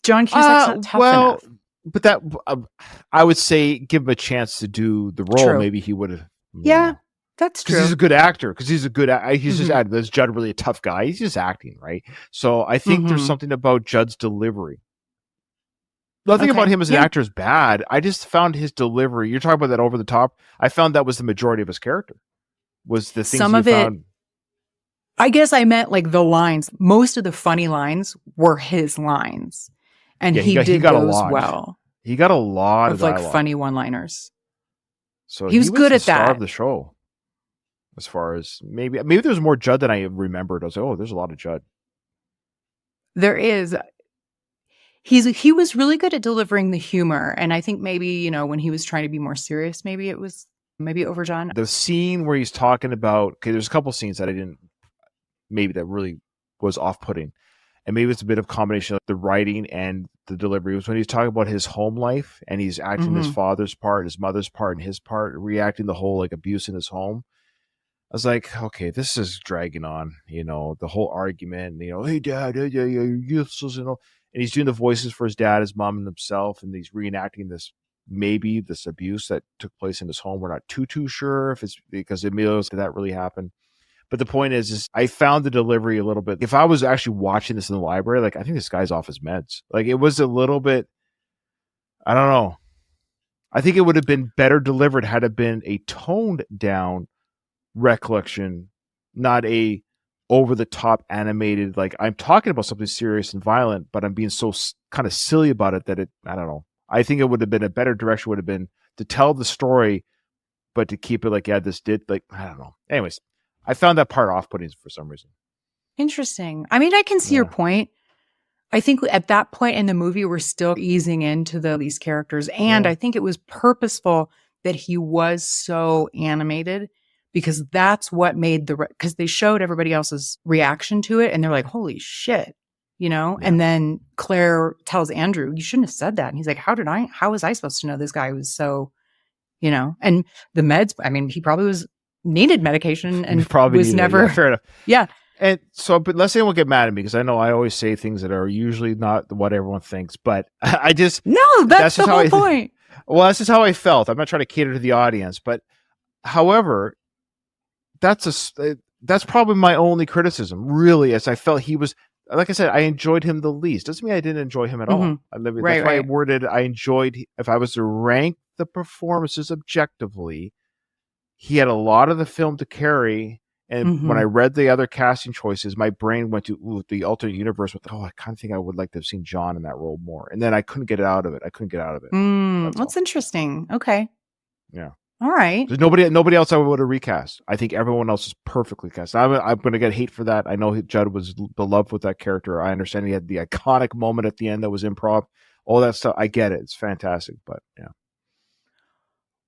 John Cusack's not tough enough. But that I would say give him a chance to do the role. True. Maybe he would have. Yeah, that's Because true. he's a good actor. Because he's a good. He's just Mhm. acting. Is Judd really a tough guy? He's just acting, right? So I think there's Mhm. something about Judd's delivery. Nothing Okay. about him as an Yeah. actor is bad. I just found his delivery. You're talking about that over the top. I found that was the majority of his character. Was the things Some you of it- found. I guess I meant like the lines. Most of the funny lines were his lines, and Yeah, he he did got a those lot. well He got a lot of of like dialogue. funny one-liners. So he was good the at star that. of the show. As far as maybe there's more Judd than I remembered. I was like, oh, there's a lot of Judd. There is. He was really good at delivering the humor, and I think maybe when he was trying to be more serious, maybe it was overdone. The scene where he's talking about, okay, there's a couple scenes that I didn't, maybe that really was off-putting, and maybe it's a bit of combination of the writing and the delivery. It was when he's talking about his home life and he's acting his father's part, his mother's part, and his part, reacting the whole like abuse in his home. I was like, okay, this is dragging on, the whole argument, hey dad, you're useless, and he's doing the voices for his dad, his mom, and himself, and he's reenacting this abuse that took place in his home. We're not too sure if it's because Emilio's did that really happen. But the point is I found the delivery a little bit. If I was actually watching this in the library, like I think this guy's off his meds. Like it was a little bit, I don't know. I think it would have been better delivered had it been a toned down recollection, not a over the top animated. Like I'm talking about something serious and violent, but I'm being so kind of silly about it that I don't know. I think it would have been a better direction would have been to tell the story, but to keep it like, I don't know. Anyways, I found that part off-putting for some reason. Interesting. I mean, I can see your point. I think at that point in the movie, we're still easing into these characters. And Yeah. I think it was purposeful that he was so animated because that's what made because they showed everybody else's reaction to it. And they're like, holy shit, And then Claire tells Andrew, you shouldn't have said that. And he's like, how was I supposed to know this guy was so, and the meds, I mean, he probably needed medication and Probably was needed it. never, Yeah, fair enough. yeah. And so, but let's say anyone get mad at me because I know I always say things that are usually not what everyone thinks. But I just No, that's the just how whole point. well, that's just how I felt. I'm not trying to cater to the audience, but however, that's probably my only criticism, really, as I felt he was. Like I said, I enjoyed him the least. Doesn't mean I didn't enjoy him at all. Mhm. I mean, Right, that's why I right. worded. I enjoyed. If I was to rank the performances objectively, he had a lot of the film to carry. And when I read the other casting choices, my brain went to the alternate universe with, I kind of think I would like to have seen John in that role more. And then I couldn't get out of it. That's interesting. Okay. Yeah. All right. There's nobody else I would have recast. I think everyone else is perfectly cast. I'm going to get hate for that. I know Judd was beloved with that character. I understand he had the iconic moment at the end that was improv. All that stuff. I get it. It's fantastic. But yeah.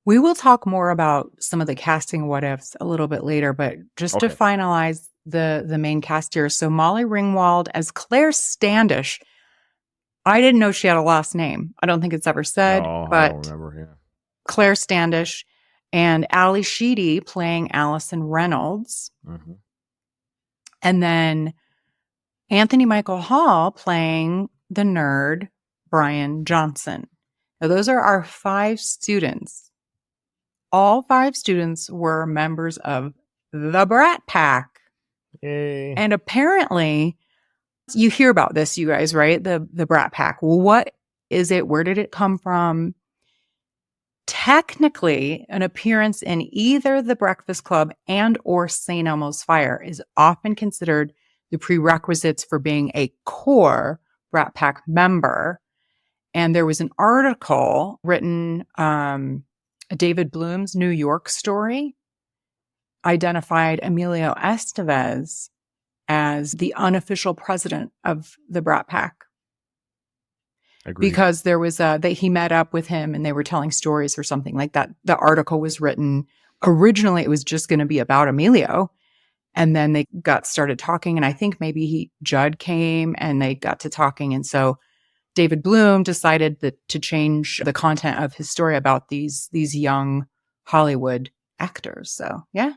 We will talk more about some of the casting what ifs a little bit later, but just to Okay. finalize the main cast here. So Molly Ringwald as Claire Standish. I didn't know she had a last name. I don't think it's ever said, No, I but don't remember. Yeah. Claire Standish and Ali Sheedy playing Allison Reynolds. Mm-hmm. And then Anthony Michael Hall playing the nerd Brian Johnson. Now, those are our 5 students. All 5 students were members of the Brat Pack. Yay. And apparently, you hear about this, you guys, right? The Brat Pack. Well, what is it? Where did it come from? Technically, an appearance in either The Breakfast Club and or St. Elmo's Fire is often considered the prerequisites for being a core Brat Pack member. And there was an article written, David Bloom's New York story identified Emilio Estevez as the unofficial president of the Brat Pack. Agreed. Because there was he met up with him and they were telling stories or something like that. The article was written, originally it was just going to be about Emilio. And then they got started talking. And I think maybe Judd came and they got to talking. And so David Bloom decided to change the content of his story about these young Hollywood actors. So yeah,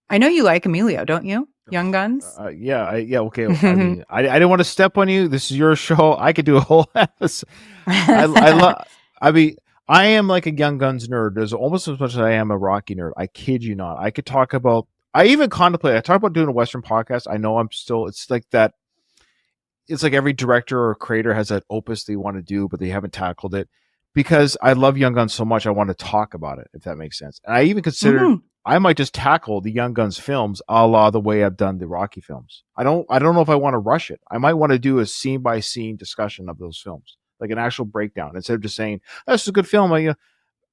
I know you like Emilio, don't you? Young Guns. Yeah. Okay. I mean, I didn't want to step on you. This is your show. I could do a whole episode. I mean, I am like a Young Guns nerd. There's almost as much as I am a Rocky nerd. I kid you not. I could talk about. I talk about doing a Western podcast. I know it's like that. It's like every director or creator has that opus they want to do, but they haven't tackled it because I love Young Guns so much. I want to talk about it, if that makes sense. And I even considered I might just tackle the Young Guns films a la the way I've done the Rocky films. I don't know if I want to rush it. I might want to do a scene by scene discussion of those films, like an actual breakdown instead of just saying, "This is a good film."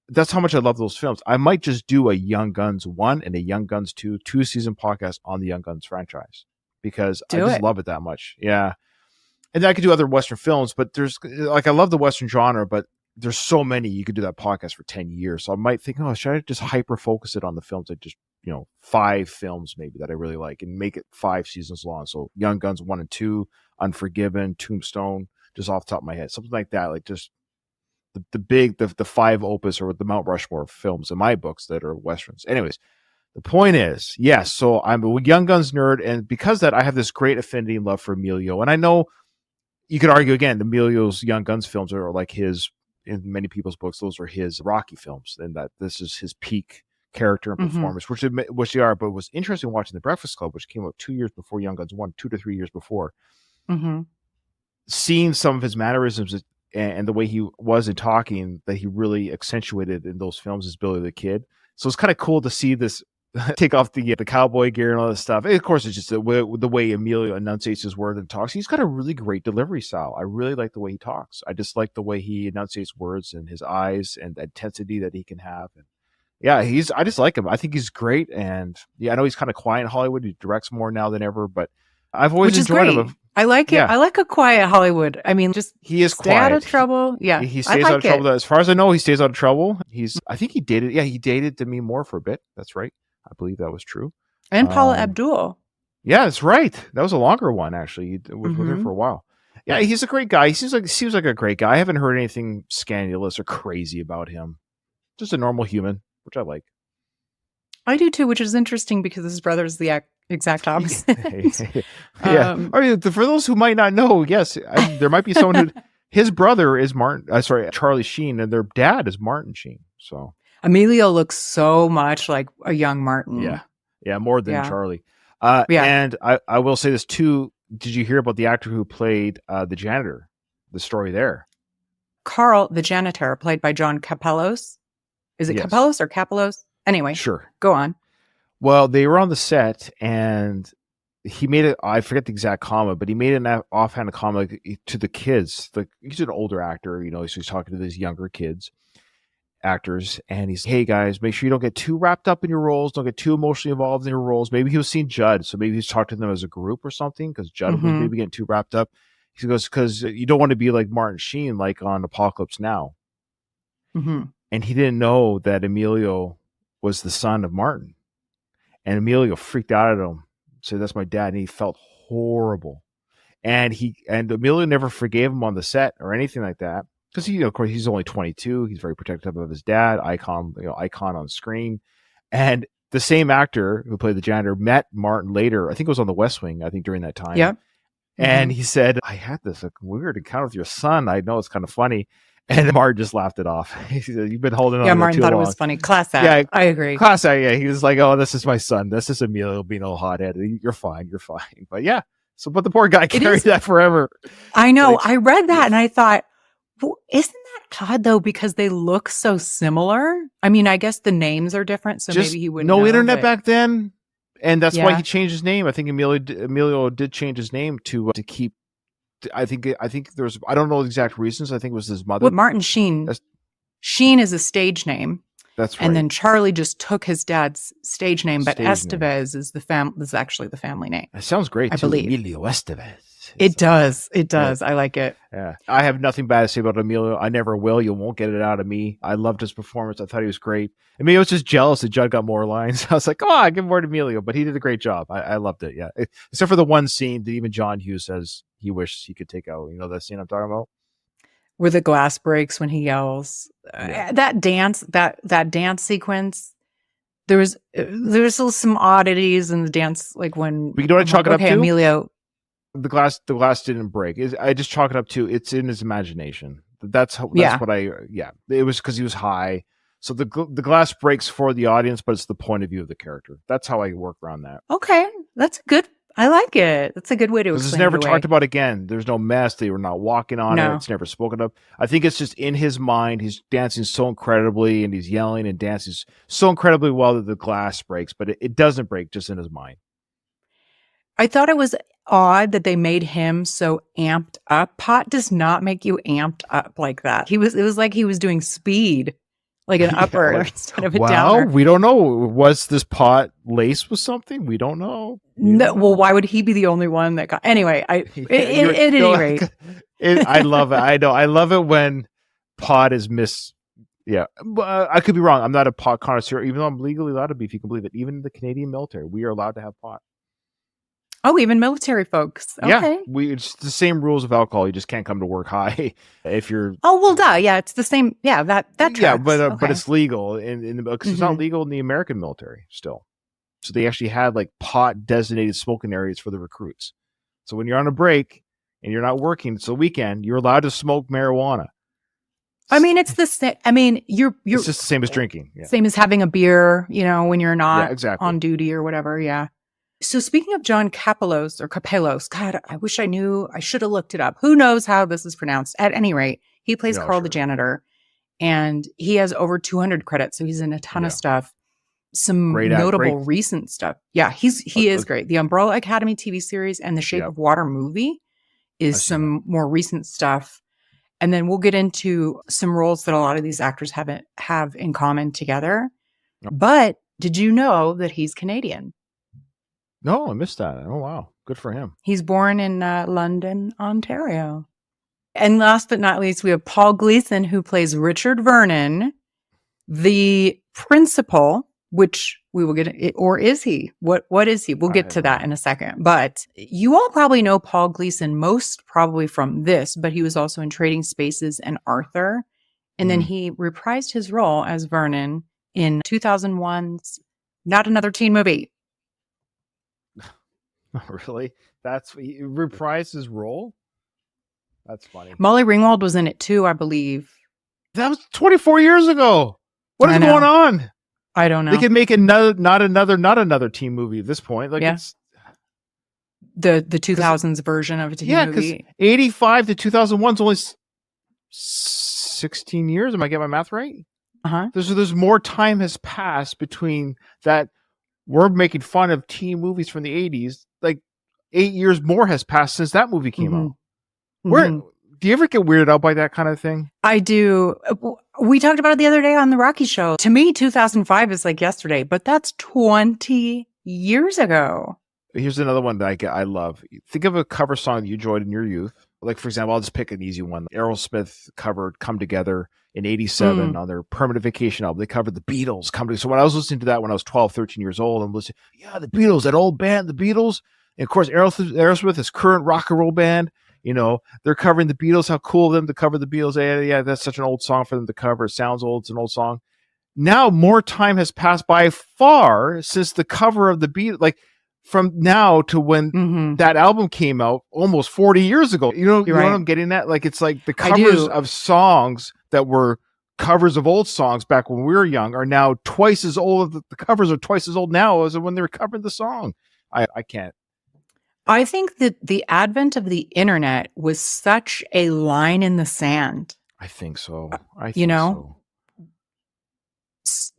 That's how much I love those films. I might just do a Young Guns 1 and a Young Guns 2 2-season podcast on the Young Guns franchise because I just love it that much. Yeah. And then I could do other Western films, but I love the Western genre, but there's so many. You could do that podcast for 10 years. So I might think, should I just hyper focus it on the films that just, 5 films maybe that I really like and make it 5 seasons long. So Young Guns 1 and 2, Unforgiven, Tombstone, just off the top of my head, something like that. Like just the 5 opus or the Mount Rushmore films in my books that are Westerns. Anyways, the point is, yes, so I'm a Young Guns nerd. And because of that, I have this great affinity and love for Emilio. And I know, you could argue again, Emilio's Young Guns films are like his, in many people's books, those are his Rocky films, and that this is his peak character and performance, which they are. But it was interesting watching The Breakfast Club, which came out 2 years before Young Guns 1, 2 to 3 years before, seeing some of his mannerisms and the way he was in talking that he really accentuated in those films as Billy the Kid. So it's kind of cool to see this take off the cowboy gear and all this stuff. And of course, it's just the way Emilio enunciates his word and talks. He's got a really great delivery style. I really like the way he talks. I just like the way he enunciates words and his eyes and the intensity that he can have. And yeah, I just like him. I think he's great. And yeah, I know he's kind of quiet in Hollywood. He directs more now than ever, but I've always enjoyed him. I like it. Yeah. I like a quiet Hollywood. I mean, just he is stay quiet. out of trouble. Yeah, he stays out of trouble. As far as I know, he stays out of trouble. I think he dated Demi Moore for a bit. That's right. I believe that was true. And Paula Abdul. Yeah, that's right. That was a longer one, actually. He was with her for a while. Yeah, he's a great guy. He seems like a great guy. I haven't heard anything scandalous or crazy about him. Just a normal human, which I like. I do too, which is interesting because his brother's the exact opposite. Yeah. Um, I mean, for those who might not know, yes, there might be someone who his brother is Charlie Sheen, and their dad is Martin Sheen. So Emilio looks so much like a young Martin. yeah, more than Yeah. Charlie. Yeah. And I will say this too. Did you hear about the actor who played the janitor? The story there. Carl, the janitor, played by John Capellos. Is it Yes. Capellos or Capellos? Anyway, Sure. go on. Well, they were on the set, and he made it. I forget the exact comment, but he made an offhand comment to the kids. He's an older actor, so he's talking to these younger kids, actors, and he's, hey guys, make sure you don't get too wrapped up in your roles. Don't get too emotionally involved in your roles. Maybe he was seeing Judd, so maybe he's talking to them as a group or something, because Judd was maybe getting too wrapped up. He goes, because you don't want to be like Martin Sheen, like on Apocalypse Now. Mm-hmm. And he didn't know that Emilio was the son of Martin. And Emilio freaked out at him, said, that's my dad. And he felt horrible. And Emilio never forgave him on the set or anything like that. Because of course, he's only 22. He's very protective of his dad, icon on screen. And the same actor who played the janitor met Martin later. I think it was on The West Wing, during that time. Yep. And he said, I had this weird encounter with your son. I know it's kind of funny. And Martin just laughed it off. He said, you've been holding on. Yeah, to Martin too thought long. it was funny. Class act. Yeah, I agree. Class act, yeah. He was like, oh, this is my son. This is Emilio being a little hotheaded. You're fine. But yeah. But the poor guy carried that forever. I know. Like, I read that and I thought, well, isn't that odd though? Because they look so similar. I mean, I guess the names are different, so maybe he wouldn't know. No internet but... back then. And that's why Yeah. he changed his name. I think Emilio did change his name to keep. I think there's. I don't know the exact reasons. I think it was his mother. Well, Martin Sheen. Sheen is a stage name. That's right. And then Charlie just took his dad's stage name, but Stage name. Estevez is actually the family name. It sounds great I too. believe. Emilio Estevez. It does. It does. I like it. Yeah. I have nothing bad to say about Emilio. I never will. You won't get it out of me. I loved his performance. I thought he was great. I mean, I was just jealous that Judd got more lines. I was like, oh, I give more to Emilio, but he did a great job. I loved it. Yeah. Except for the one scene that even John Hughes says he wished he could take out. You know that scene I'm talking about? Where the glass breaks when he yells. Yeah. That dance sequence. There was still some oddities in the dance, like when. But you know what I chalk it up to? Emilio. The glass didn't break. I just chalk it up to it's in his imagination. That's what it was, because he was high. So the glass breaks for the audience, but it's the point of view of the character. That's how I work around that. Okay, that's good. I like it. That's a good way to explain. This is never it away. talked about again. There's no mess. They were not walking on No. it. It's never spoken of. I think it's just in his mind. He's dancing so incredibly, and he's yelling and dancing so incredibly well that the glass breaks, but it doesn't break, just in his mind. I thought it was odd that they made him so amped up. Pot does not make you amped up like that. It was like he was doing speed, like an upper instead of a downer. We don't know. Was this pot laced with something? We don't know. No, well, why would he be the only one that got? Anyway, at any rate, I love it. I know. I love it when pot is Yeah, I could be wrong. I'm not a pot connoisseur, even though I'm legally allowed to be. If you can believe it, even in the Canadian military, we are allowed to have pot. oh, even military folks. Okay. Yeah, it's the same rules of alcohol. You just can't come to work high if you're. Oh well, duh. Yeah, it's the same. Yeah, that tracks. Yeah, but Okay. it's legal because it's not legal in the American military still. So they actually had like pot designated smoking areas for the recruits. So when you're on a break and you're not working, it's a weekend, you're allowed to smoke marijuana. I mean, it's the same. I mean, you're It's just the same as drinking. Yeah. same as having a beer. When you're not exactly. on duty or whatever. Yeah. So speaking of John Capellos, God, I wish I knew. I should have looked it up. Who knows how this is pronounced? At any rate, he plays Carl the janitor, and he has over 200 credits. So he's in a ton of stuff. Some notable recent stuff. Yeah, he is great. The Umbrella Academy TV series and the Shape of Water movie is some more recent stuff. And then we'll get into some roles that a lot of these actors have in common together. But did you know that he's Canadian? No, I missed that. Oh, wow. Good for him. He's born in London, Ontario. And last but not least, we have Paul Gleason, who plays Richard Vernon, the principal, which we will get, or is he? What is he? We'll get to that in a second. But you all probably know Paul Gleason most probably from this, but he was also in Trading Spaces and Arthur. And then he reprised his role as Vernon in 2001's Not Another Teen Movie. Really? He reprised his role? That's funny. Molly Ringwald was in it too, I believe. That was 24 years ago. What is I know. going on? I don't know. They can make not another teen movie at this point. Like Yeah. it's the 2000s version of a teen because movie. 85 to 2001 is only 16 years. Am I getting my math right? Uh-huh. There's more time has passed between that. We're making fun of teen movies from the 80s. Like 8 years more has passed since that movie came Mhm. out. Where Mhm. do you ever get weirded out by that kind of thing? I do. We talked about it the other day on the Rocky Show. To me, 2005 is like yesterday, but that's 20 years ago. Here's another one that I love. Think of a cover song that you enjoyed in your youth. Like, for example, I'll just pick an easy one. Aerosmith covered Come Together in 87 on their Permanent Vacation album. They covered the Beatles. So when I was listening to that when I was 12, 13 years old, I'm listening, the Beatles, that old band, the Beatles. And of course, Aerosmith, this current rock and roll band, they're covering the Beatles. How cool of them to cover the Beatles. Yeah, that's such an old song for them to cover. It sounds old. It's an old song. Now, more time has passed by far since the cover of the Beatles. Like, from now to when that album came out almost 40 years ago. You know what I'm getting at? Like, it's like the covers of songs that were covers of old songs back when we were young are now twice as old. The covers are twice as old now as when they were covering the song. I can't. I think that the advent of the internet was such a line in the sand. I think so.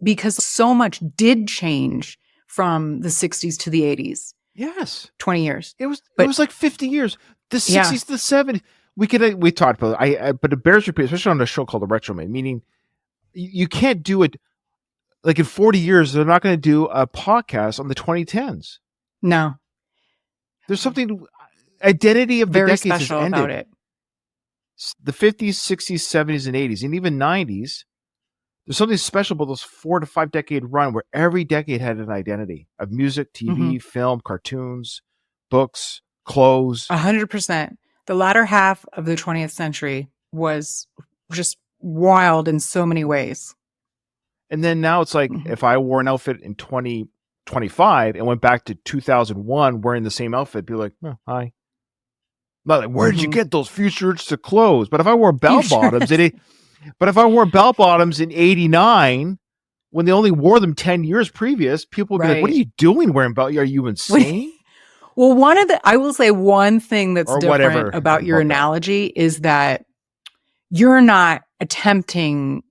Because so much did change from the 60s to the 80s. Yes. 20 years. It was like 50 years. The 60s to the 70s. We talked about it. But it bears repeating, especially on a show called The Retro Man, meaning you can't do it like in 40 years. They're not going to do a podcast on the 2010s. No. There's something identity of the very decades special has ended. about it. The 50s, 60s, 70s, and 80s, and even 90s. There's something special about those 4 to 5 decade run where every decade had an identity of music, TV, film, cartoons, books, clothes. 100%. The latter half of the 20th century was just wild in so many ways. And then now it's like if I wore an outfit in 2025 and went back to 2001 wearing the same outfit, be like, oh, hi. Not like, where did you get those futuristic clothes? But if I wore bell bottoms, in 89, when they only wore them 10 years previous, people would be like, what are you doing wearing bell? Are you insane? Well, I will say one thing that's different about your analogy is that you're not attempting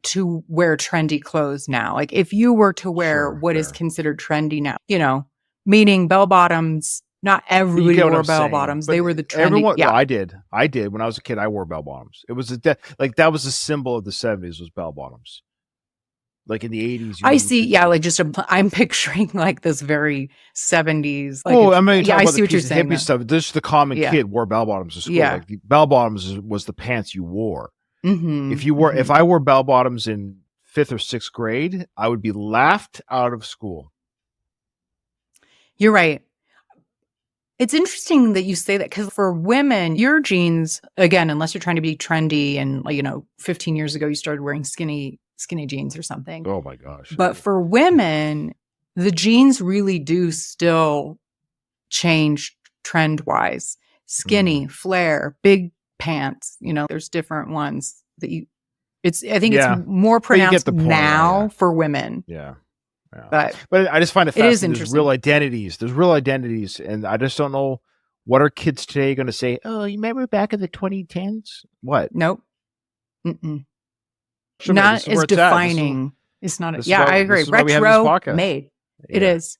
to wear trendy clothes now. Like if you were to wear what is considered trendy now, meaning bell bottoms, not everybody wore bell bottoms. They were the trendy. I did. When I was a kid, I wore bell bottoms. It was that was a symbol of the 70s was bell bottoms. Like in the 80s. I see. Yeah. Like I'm picturing like this very 70s. Like I see what you're saying. Hippie stuff. This the common kid wore bell bottoms to school. Yeah. Like the bell bottoms was the pants you wore. Mm-hmm. If I wore bell bottoms in 5th or 6th grade, I would be laughed out of school. You're right. It's interesting that you say that because for women, your jeans, again, unless you're trying to be trendy and 15 years ago, you started wearing skinny jeans or something. Oh my gosh. But for women, the jeans really do still change trend wise. Skinny, flare, big pants, there's different ones that I think it's more pronounced now for women. Yeah. But I just find it fascinating. There's real identities. There's real identities. And I just don't know what are kids today going to say. Oh, you remember back in the 2010s? What? Nope. Mm-mm. Sure, not as defining. It's not. I agree. Retro made. Yeah. It is.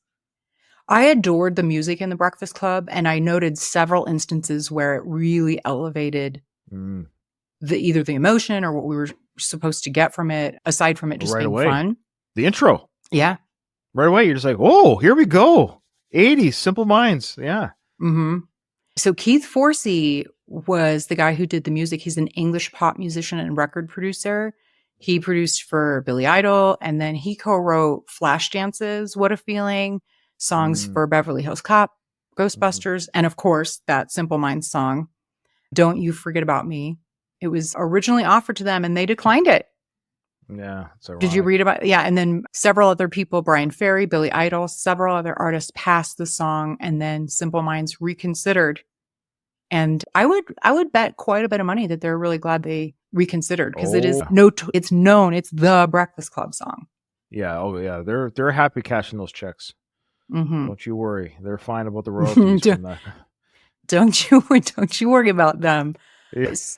I adored the music in the Breakfast Club, and I noted several instances where it really elevated either the emotion or what we were supposed to get from it, aside from it just being fun. The intro. Yeah. Right away, you're just like, oh, here we go. 80s, Simple Minds. Yeah. Mm-hmm. So Keith Forsey was the guy who did the music. He's an English pop musician and record producer. He produced for Billy Idol, and then he co-wrote Flashdance, What a Feeling, songs for Beverly Hills Cop, Ghostbusters, and of course, that Simple Minds song, Don't You Forget About Me. It was originally offered to them, and they declined it. Yeah. It's Did you ironic. read about? Yeah, and then several other people, Brian Ferry, Billy Idol, several other artists passed the song, and then Simple Minds reconsidered. And I would bet quite a bit of money that they're really glad they reconsidered because it is Oh. it's known, it's the Breakfast Club song. Yeah. Oh, yeah. They're happy cashing those checks. Hmm. Don't you worry. They're fine about the royalties from that. Don't you worry about them. Yes.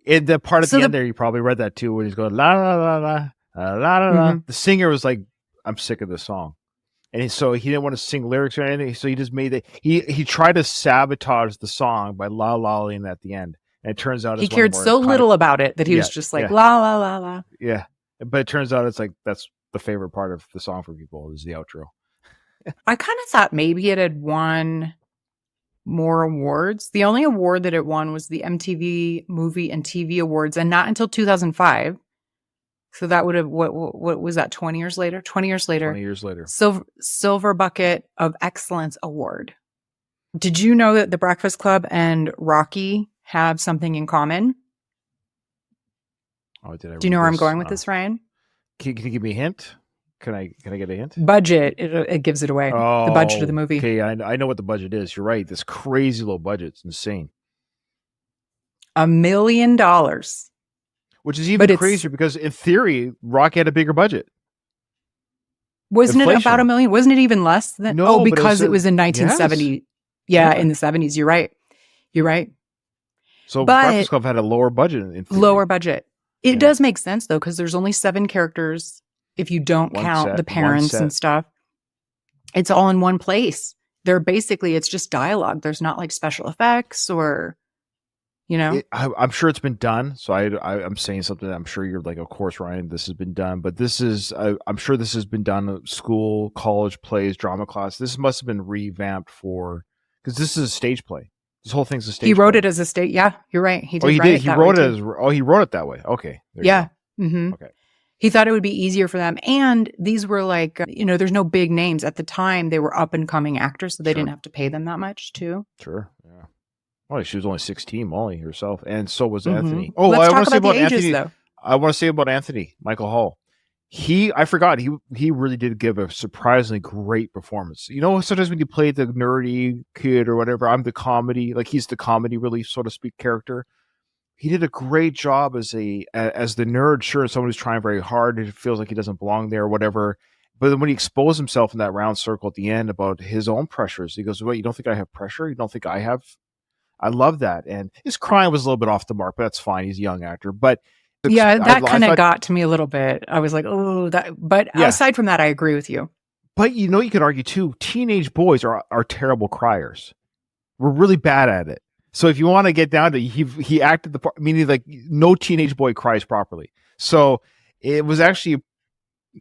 In the part at So the the- end there, you probably read that too, when he's going la la la la la la la. Mhm. The singer was like, "I'm sick of this song," and so he didn't want to sing lyrics or anything. So he just made it. He tried to sabotage the song by la la-ing at the end, and it turns out He it's one of cared the more so iconic- little about it that he was Yeah, just like yeah. la la la la. Yeah, but it turns out it's like that's the favorite part of the song for people is the outro. I kind of thought maybe it had won more awards. The only award that it won was the MTV Movie and TV Awards, and not until 2005. So that would have what was that? 20 years later. 20 years later. 20 years later. Silver Bucket of Excellence Award. Did you know that The Breakfast Club and Rocky have something in common? Oh, did I? Do you know read where I'm going with Oh. this, Ryan? Can you give me a hint? Can I get a hint? Budget. It gives it away. The budget of the movie. Okay, I know what the budget is. You're right. This crazy low budget. It's insane. $1 million. Which is even But it's- crazier because in theory, Rocky had a bigger budget. Wasn't it Inflation. about $1 million? Wasn't it even less than? No, Oh, but it because was it was in 1970. Yeah, Yeah. in the 70s. You're right. You're right. So But- Breakfast Club had a lower budget in theory. Lower budget. It Yeah. does make sense though, because there's only 7 characters if you don't One count set, the one parents and set. stuff. It's all in one place. They're basically, it's just dialogue. There's not like special effects or, you know. I'm sure it's been done. So I'm saying something that I'm sure you're like, of course, Ryan, this has been done. But this is, I'm sure this has been done at school, college plays, drama class. This must have been revamped because this is a stage play. This whole thing's a stage He wrote play. it as a state. Yeah, you're right. He did. Oh, he write did. It He that wrote way, it too. as, he wrote it that way. Okay. There you Yeah. go. Hmm. Okay. He thought it would be easier for them. And these were like, there's no big names. At the time, they were up and coming actors, so they Sure. didn't have to pay them that much, too. Sure. Yeah. Well, she was only 16, Molly herself, and so was Mhm. Anthony. Oh, Let's I talk want to say about about the ages, Anthony. though. I want to say about Anthony Michael Hall. I forgot he really did give a surprisingly great performance. You know, sometimes when you play the nerdy kid or whatever, I'm the comedy, like he's the comedy relief, so to speak, character. He did a great job as the nerd. Sure, someone who's trying very hard and feels like he doesn't belong there or whatever. But then when he exposed himself in that round circle at the end about his own pressures, he goes, "Wait, you don't think I have pressure? You don't think I have?" I love that. And his crying was a little bit off the mark, but that's fine. He's a young actor. But Yeah, that I kind of thought- got to me a little bit. I was like, oh, that. But Yeah. aside from that, I agree with you. But you know, you could argue too. Teenage boys are terrible criers. We're really bad at it. So if you want to get down to, he acted the part, meaning like no teenage boy cries properly. So it was actually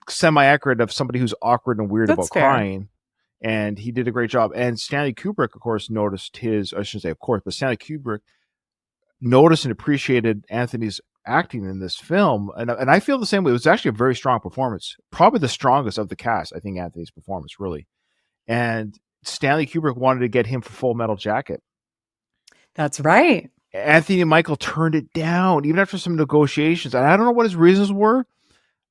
semi-accurate of somebody who's awkward and weird That's about fair. crying. And he did a great job. And Stanley Kubrick, of course, noticed I shouldn't say of course, but Stanley Kubrick noticed and appreciated Anthony's acting in this film. And I feel the same way. It was actually a very strong performance. Probably the strongest of the cast, I think, Anthony's performance, really. And Stanley Kubrick wanted to get him for Full Metal Jacket. That's right. Anthony and Michael turned it down, even after some negotiations. And I don't know what his reasons were,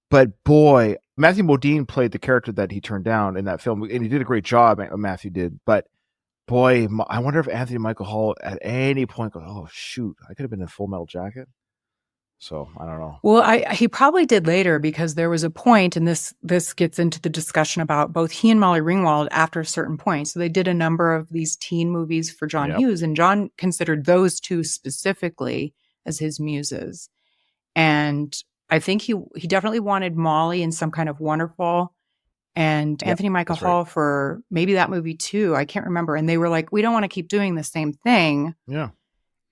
but boy, Matthew Modine played the character that he turned down in that film, and he did a great job, Matthew did. But boy, I wonder if Anthony and Michael Hall at any point go, "Oh shoot, I could have been in Full Metal Jacket." So I don't know. Well, he probably did later because there was a point, and this gets into the discussion about both he and Molly Ringwald after a certain point. So they did a number of these teen movies for John Yep. Hughes, and John considered those two specifically as his muses. And I think he definitely wanted Molly in Some Kind of Wonderful, and Yep, Anthony Michael that's right. Hall for maybe that movie too. I can't remember. And they were like, we don't want to keep doing the same thing. Yeah.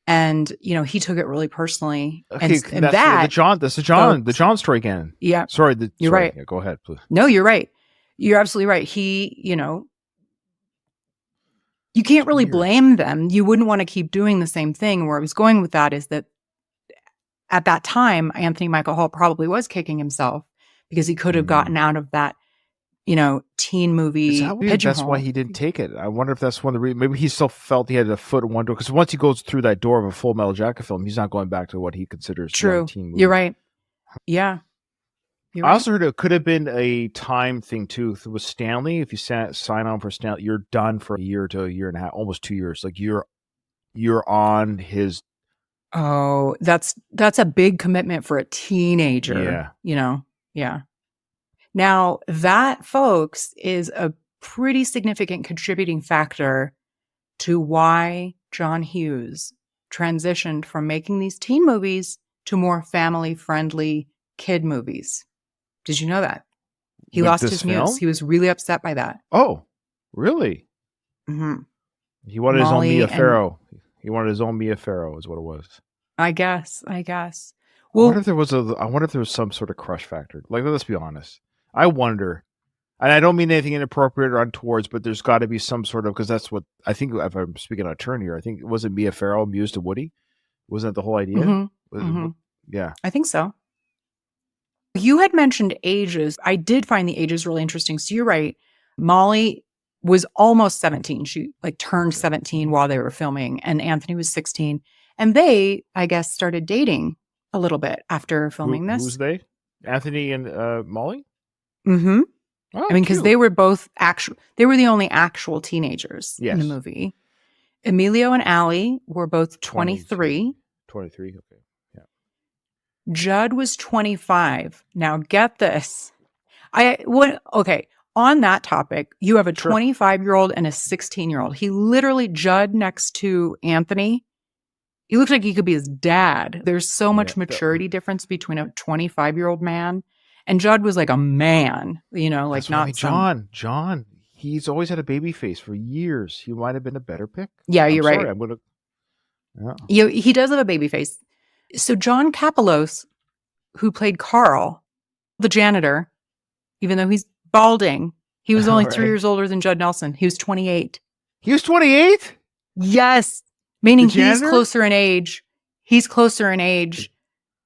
And he took it really personally. Okay, and that's that, the John story again. yeah. Sorry, You're sorry. right. Yeah, go ahead, please. No, you're right. You're absolutely right. You can't really Weird. blame them. You wouldn't want to keep doing the same thing. Where I was going with that is that at that time, Anthony Michael Hall probably was kicking himself because he could have Mhm. gotten out of that, teen movie Is that weird? pigeonhole. That's why he didn't take it. I wonder if that's one of the reasons. Maybe he still felt he had a foot in one door. Because once he goes through that door of a Full Metal Jacket film, he's not going back to what he considers True. young teen movies. You're right. Yeah. You're I right. also heard it could have been a time thing too. With Stanley, if you sign on for Stanley, you're done for a year to a year and a half, almost 2 years. Like you're on his. Oh, that's a big commitment for a teenager. Yeah. You know? Yeah. Now, that, folks, is a pretty significant contributing factor to why John Hughes transitioned from making these teen movies to more family-friendly kid movies. Did you know that? He With lost this his film? muse. He was really upset by that. Oh, really? Hmm. He wanted his own Molly Mia and- Farrow. He wanted his own Mia Farrow, is what it was. I guess. I Well, wonder if there was some sort of crush factor. Like, let's be honest. I wonder, and I don't mean anything inappropriate or untowards, but there's got to be some sort of, because that's what I think. If I'm speaking on a turn here, I think wasn't Mia Farrow mused to Woody? Wasn't that the whole idea? mhm, Was- mhm. Yeah. I think so. You had mentioned ages. I did find the ages really interesting. So you're right. Molly was almost 17. She turned 17 while they were filming, and Anthony was 16. And they, I guess, started dating a little bit after filming this. Who's they? Anthony and Molly? Mm-hmm. Oh, I mean, because cute. they were both they were the only actual teenagers in the Yes. movie. Emilio and Allie were both 23. 23. Okay. Judd was 25. Now get this. Okay. On that topic, you have a Sure. 25-year-old and a 16-year-old. He literally, Judd next to Anthony, he looks like he could be his dad. There's so much Yeah, maturity difference between a 25-year-old man, and Judd was like a man, That's not why John. He's always had a baby face for years. He might have been a better pick. Yeah, I'm you're sorry, right. I'm gonna. Yeah. He does have a baby face. So John Kapelos, who played Carl, the janitor, even though he's balding, he was only 3 Right. years older than Judd Nelson. He was 28. He was 28. Yes, meaning The he's janitor? closer in age. He's closer in age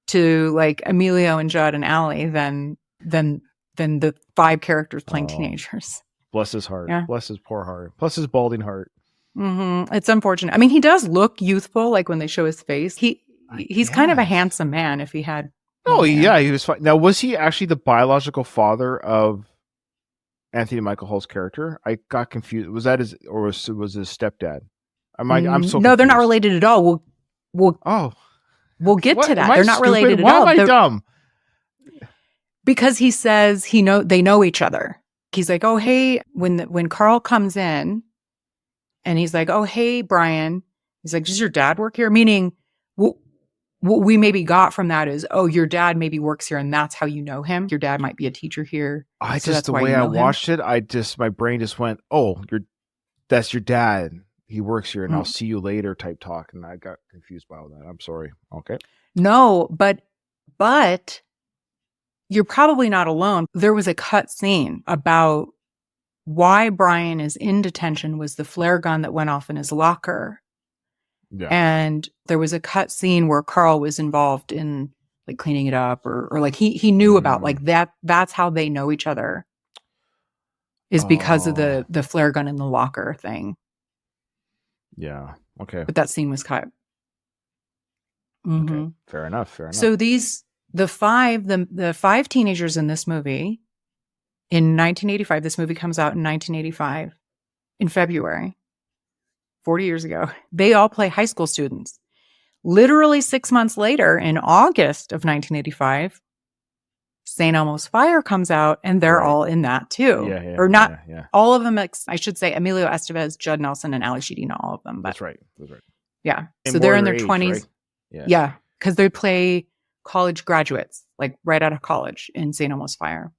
to like Emilio and Judd and Allie than the 5 characters playing Oh. teenagers. Bless his heart. Yeah. Bless his poor heart. Bless his balding heart. It's unfortunate. I mean, he does look youthful, like when they show his face. He's kind of a guess. handsome man if he had. Oh more hair. yeah, he was fine. Now, was he actually the biological father of Anthony Michael Hall's character? I got confused. Was that his, or was his stepdad? I'm so no, they're not confused. related at all. Oh, We'll get what? to that. Am I They're not stupid? related Why at all. am I They're- dumb? Because he says they know each other. He's like, oh hey, when Carl comes in, and he's like, oh hey Brian, he's like, does your dad work here? Meaning, what we maybe got from that is, oh, your dad maybe works here, and that's how you know him. Your dad might be a teacher here. I So just that's the why way you I know him? watched it, my brain just went, oh, that's your dad. He works here, and I'll see you later type talk, and I got confused by all that. I'm sorry. Okay. No, but you're probably not alone. There was a cut scene about why Brian is in detention was the flare gun that went off in his locker. Yeah. And there was a cut scene where Carl was involved in like cleaning it up or like he knew about like that's how they know each other is because of the flare gun in the locker thing. Yeah. Okay. But that scene was cut. Mhm. Okay. Fair enough. So the five teenagers in this movie in 1985, this movie comes out in 1985 in February, 40 years ago. They all play high school students. Literally 6 months later, in August of 1985, St. Elmo's Fire comes out, and they're Right. all in that too. Yeah. Or not Yeah. all of them. I should say Emilio Estevez, Judd Nelson, and Ali Sheedy, not all of them. But That's right. yeah. And So they're more in their age, 20s. right? Yeah. Because they play college graduates, like right out of college in St. Elmo's Fire.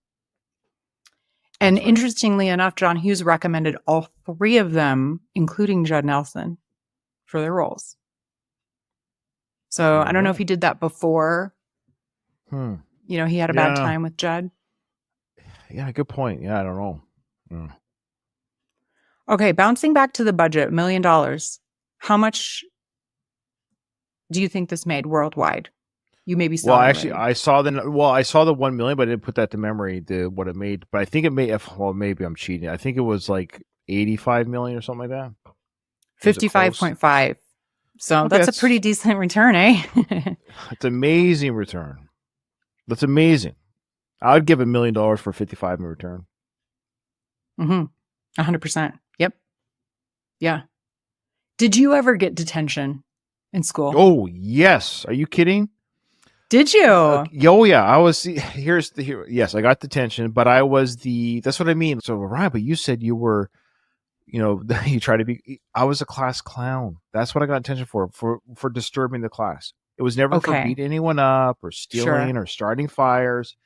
And That's right. interestingly enough, John Hughes recommended all 3 of them, including Judd Nelson, for their roles. So I don't know if he did that before. He had a bad Yeah. time with Judd. Yeah. Good point. Yeah. I don't know. Mm. Okay, bouncing back to the budget, $1 million. How much do you think this made worldwide? You maybe saw. Well, it actually, already. I saw the 1 million, but I didn't put that to memory. What it made, but I think it made. Well, maybe I'm cheating. I think it was like 85 million or something like that. Was it close? 55.5. So Okay, that's a that's- pretty decent return, eh? It's amazing return. That's amazing. I'd give $1 million for 55 in return. 100%. Yep. Yeah. Did you ever get detention in school? Oh, yes. Are you kidding? Did you? Oh, yeah. I was, yes, I got detention, but I was that's what I mean. So, Ryan, but you said you were, you try to be, I was a class clown. That's what I got detention for disturbing the class. It was never for beating anyone up or stealing or starting fires.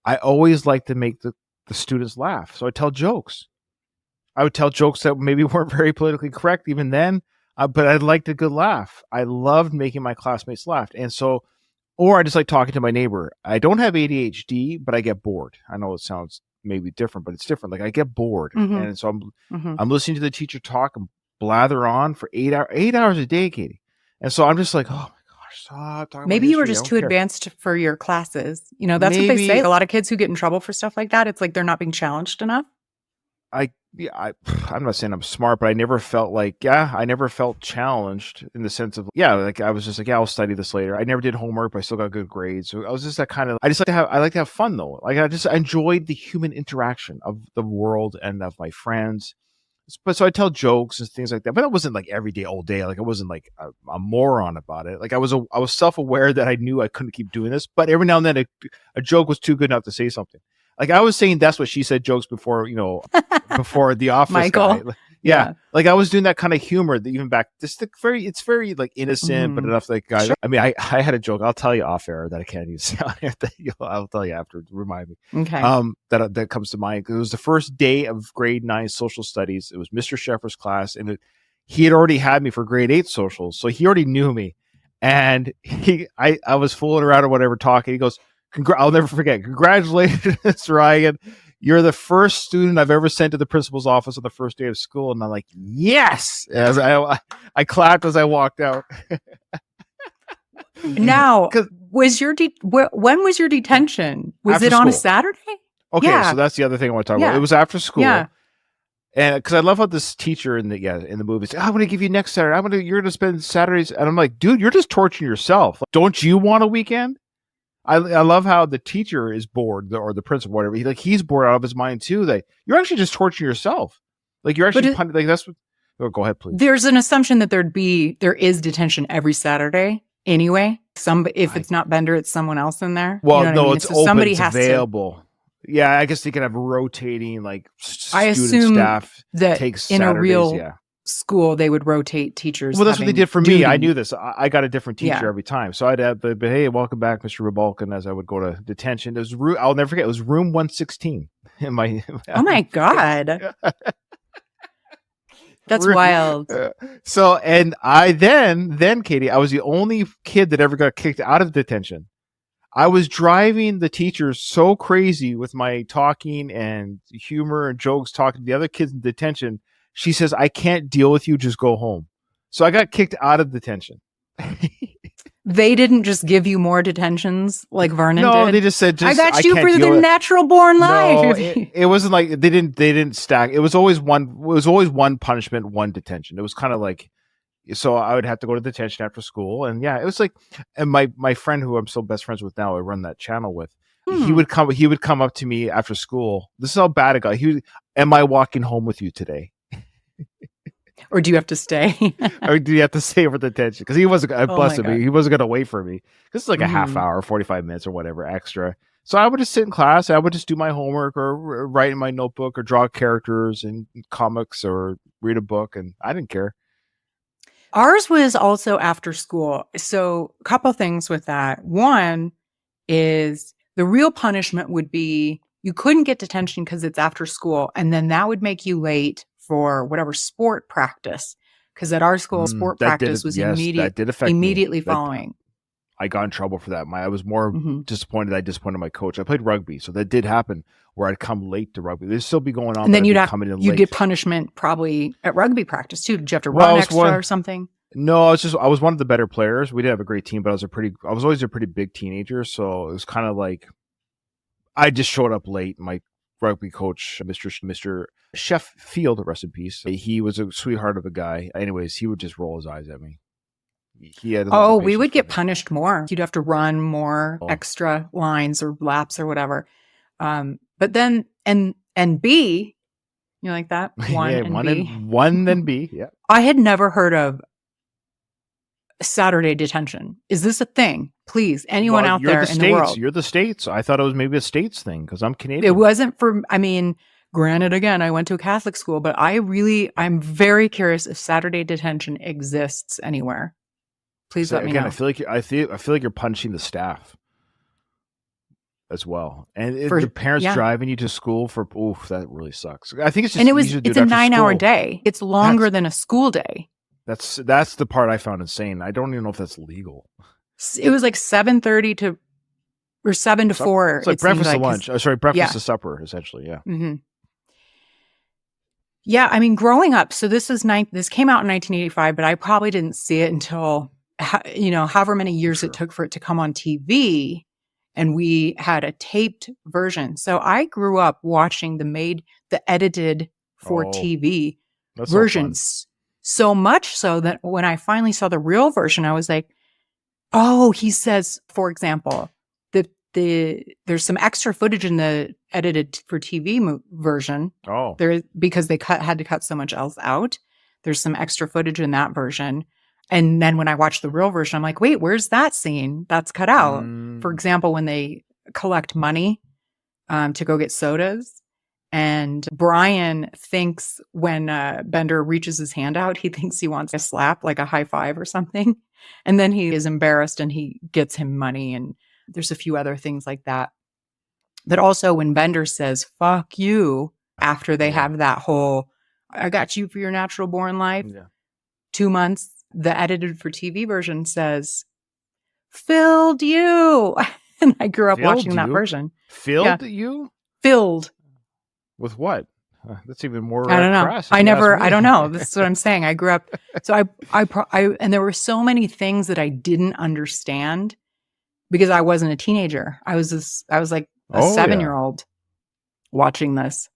I always liked to make the students laugh. So I tell jokes. I would tell jokes that maybe weren't very politically correct even then, but I liked a good laugh. I loved making my classmates laugh. And so, or I just like talking to my neighbor. I don't have ADHD, but I get bored. I know it sounds maybe different, but it's different. Like I get bored. And so I'm listening to the teacher talk and blather on for 8 hours a day, Katie. And so I'm just like, oh my gosh, stop talking. Maybe you were just too advanced for your classes. That's what they say. A lot of kids who get in trouble for stuff like that, it's like they're not being challenged enough. I'm not saying I'm smart, but I never felt challenged in the sense of, like I was just like, I'll study this later. I never did homework, but I still got good grades. So I was just that kind of, I like to have fun though. Like I enjoyed the human interaction of the world and of my friends. But so I tell jokes and things like that, but it wasn't like every day, all day. Like I wasn't like a moron about it. Like I was self-aware that I knew I couldn't keep doing this, but every now and then a joke was too good not to say something. Like I was saying, that's what she said jokes before, before The Office. Michael. Guy. Yeah. Like I was doing that kind of humor that even back, it's very like innocent, but enough like guys. Sure. I mean, I had a joke. I'll tell you off air that I can't use on air. I'll tell you after. Remind me. Okay. That comes to mind. It was the first day of grade 9 social studies. It was Mr. Sheffer's class, and he had already had me for grade 8 socials, so he already knew me. And I was fooling around or whatever talking. He goes, I'll never forget. Congratulations, Ryan. You're the first student I've ever sent to the principal's office on the first day of school. And I'm like, yes. As I clapped as I walked out. Now, was when was your detention? Was it on school. A Saturday? Okay, so that's the other thing I want to talk about. It was after school. Yeah. And because I love how this teacher in the movie said, I'm going to give you next Saturday. You're going to spend Saturdays. And I'm like, dude, you're just torturing yourself. Don't you want a weekend? I love how the teacher is bored, or the principal, whatever. He's bored out of his mind too. That you're actually just torturing yourself. Like you're actually like that's what. Oh, go ahead, please. There's an assumption that there is detention every Saturday anyway. If it's not Bender, it's someone else in there. Well, no, I mean? it's open. Somebody it's available. Yeah, I guess they can have rotating like. I assume staff that takes in Saturdays, a real school they would rotate teachers. Well, that's what they did for duty. me. I knew this. I got a different teacher every time, so I'd have but hey, welcome back, Mr. Rebalkin. As I would go to detention, I'll never forget. It was room 116 in my. Oh my god, that's wild. So, and I then Katie, I was the only kid that ever got kicked out of detention. I was driving the teachers so crazy with my talking and humor and jokes, talking to the other kids in detention. She says, I can't deal with you. Just go home. So I got kicked out of detention. They didn't just give you more detentions like Vernon did? No, they just said, I got you for the natural born life. No, it wasn't like they didn't stack. It was always one punishment, one detention. It was kind of like, so I would have to go to detention after school. And yeah, it was like, and my friend who I'm still best friends with now, I run that channel with, he would come up to me after school. This is how bad it got. Am I walking home with you today? Or do you have to stay? Or do you have to stay for detention? Because he wasn't. I busted me. He wasn't going to wait for me. This is like a half hour, 45 minutes, or whatever extra. So I would just sit in class. I would just do my homework, or write in my notebook, or draw characters and comics, or read a book, and I didn't care. Ours was also after school. So a couple things with that. One is the real punishment would be you couldn't get detention because it's after school, and then that would make you late for whatever sport practice. Because at our school, sport practice was immediately following. I got in trouble for that. I was more disappointed. I disappointed my coach. I played rugby, so that did happen where I'd come late to rugby. There'd still be going on, and then you'd get punishment probably at rugby practice too. Did you have to run extra or something? No, I was one of the better players. We did have a great team, but I was always a pretty big teenager, so it was kind of like I just showed up late. My rugby coach, Mr. Chef Field, rest in peace. He was a sweetheart of a guy. Anyways, he would just roll his eyes at me. We would get punished more. You'd have to run more extra lines or laps or whatever. But then and B, you like that? One yeah, and one B. and one, then B. Yeah. I had never heard of Saturday detention. Is this a thing? Please, anyone Well, out you're there the in States. the world. You're the States. I thought it was maybe a States thing because I'm Canadian. It wasn't for, I mean, granted, again, I went to a Catholic school, but I'm very curious if Saturday detention exists anywhere. Please So let me again, know. I feel like you're punishing the staff as well, and For- the parents yeah. driving you to school for that really sucks. I think it's just And easier to do it's it a after 9-hour school. day. It's longer than a school day. That's the part I found insane. I don't even know if that's legal. It was like 7:30 to, or 7 to 4. It's like it seemed breakfast to like, 'cause- lunch. Oh, sorry, breakfast yeah. to supper, essentially. Yeah. Mhm. Yeah, I mean, growing up, so this came out in 1985, but I probably didn't see it until, however many years Sure. it took for it to come on TV, and we had a taped version. So I grew up watching the edited for Oh, TV That's no fun. versions, so much so that when I finally saw the real version, I was like, oh, he says, for example, there's some extra footage in the edited for TV version. Oh, Because they had to cut so much else out. There's some extra footage in that version. And then when I watched the real version, I'm like, wait, where's that scene? That's cut out. For example, when they collect money to go get sodas, and Brian thinks when Bender reaches his hand out, he thinks he wants a slap, like a high five or something. And then he is embarrassed and he gets him money. And there's a few other things like that. But also when Bender says, fuck you, after they have that whole, I got you for your natural born life, yeah. 2 months, the edited for TV version says, filled you. And I grew up Filled watching that you? version. Filled you Filled. with what? That's even more. I don't know. crass, if you ask me. I don't know. This is what I'm saying. I grew up. So and there were so many things that I didn't understand because I wasn't a teenager. I was like a Oh, yeah. 7-year-old watching this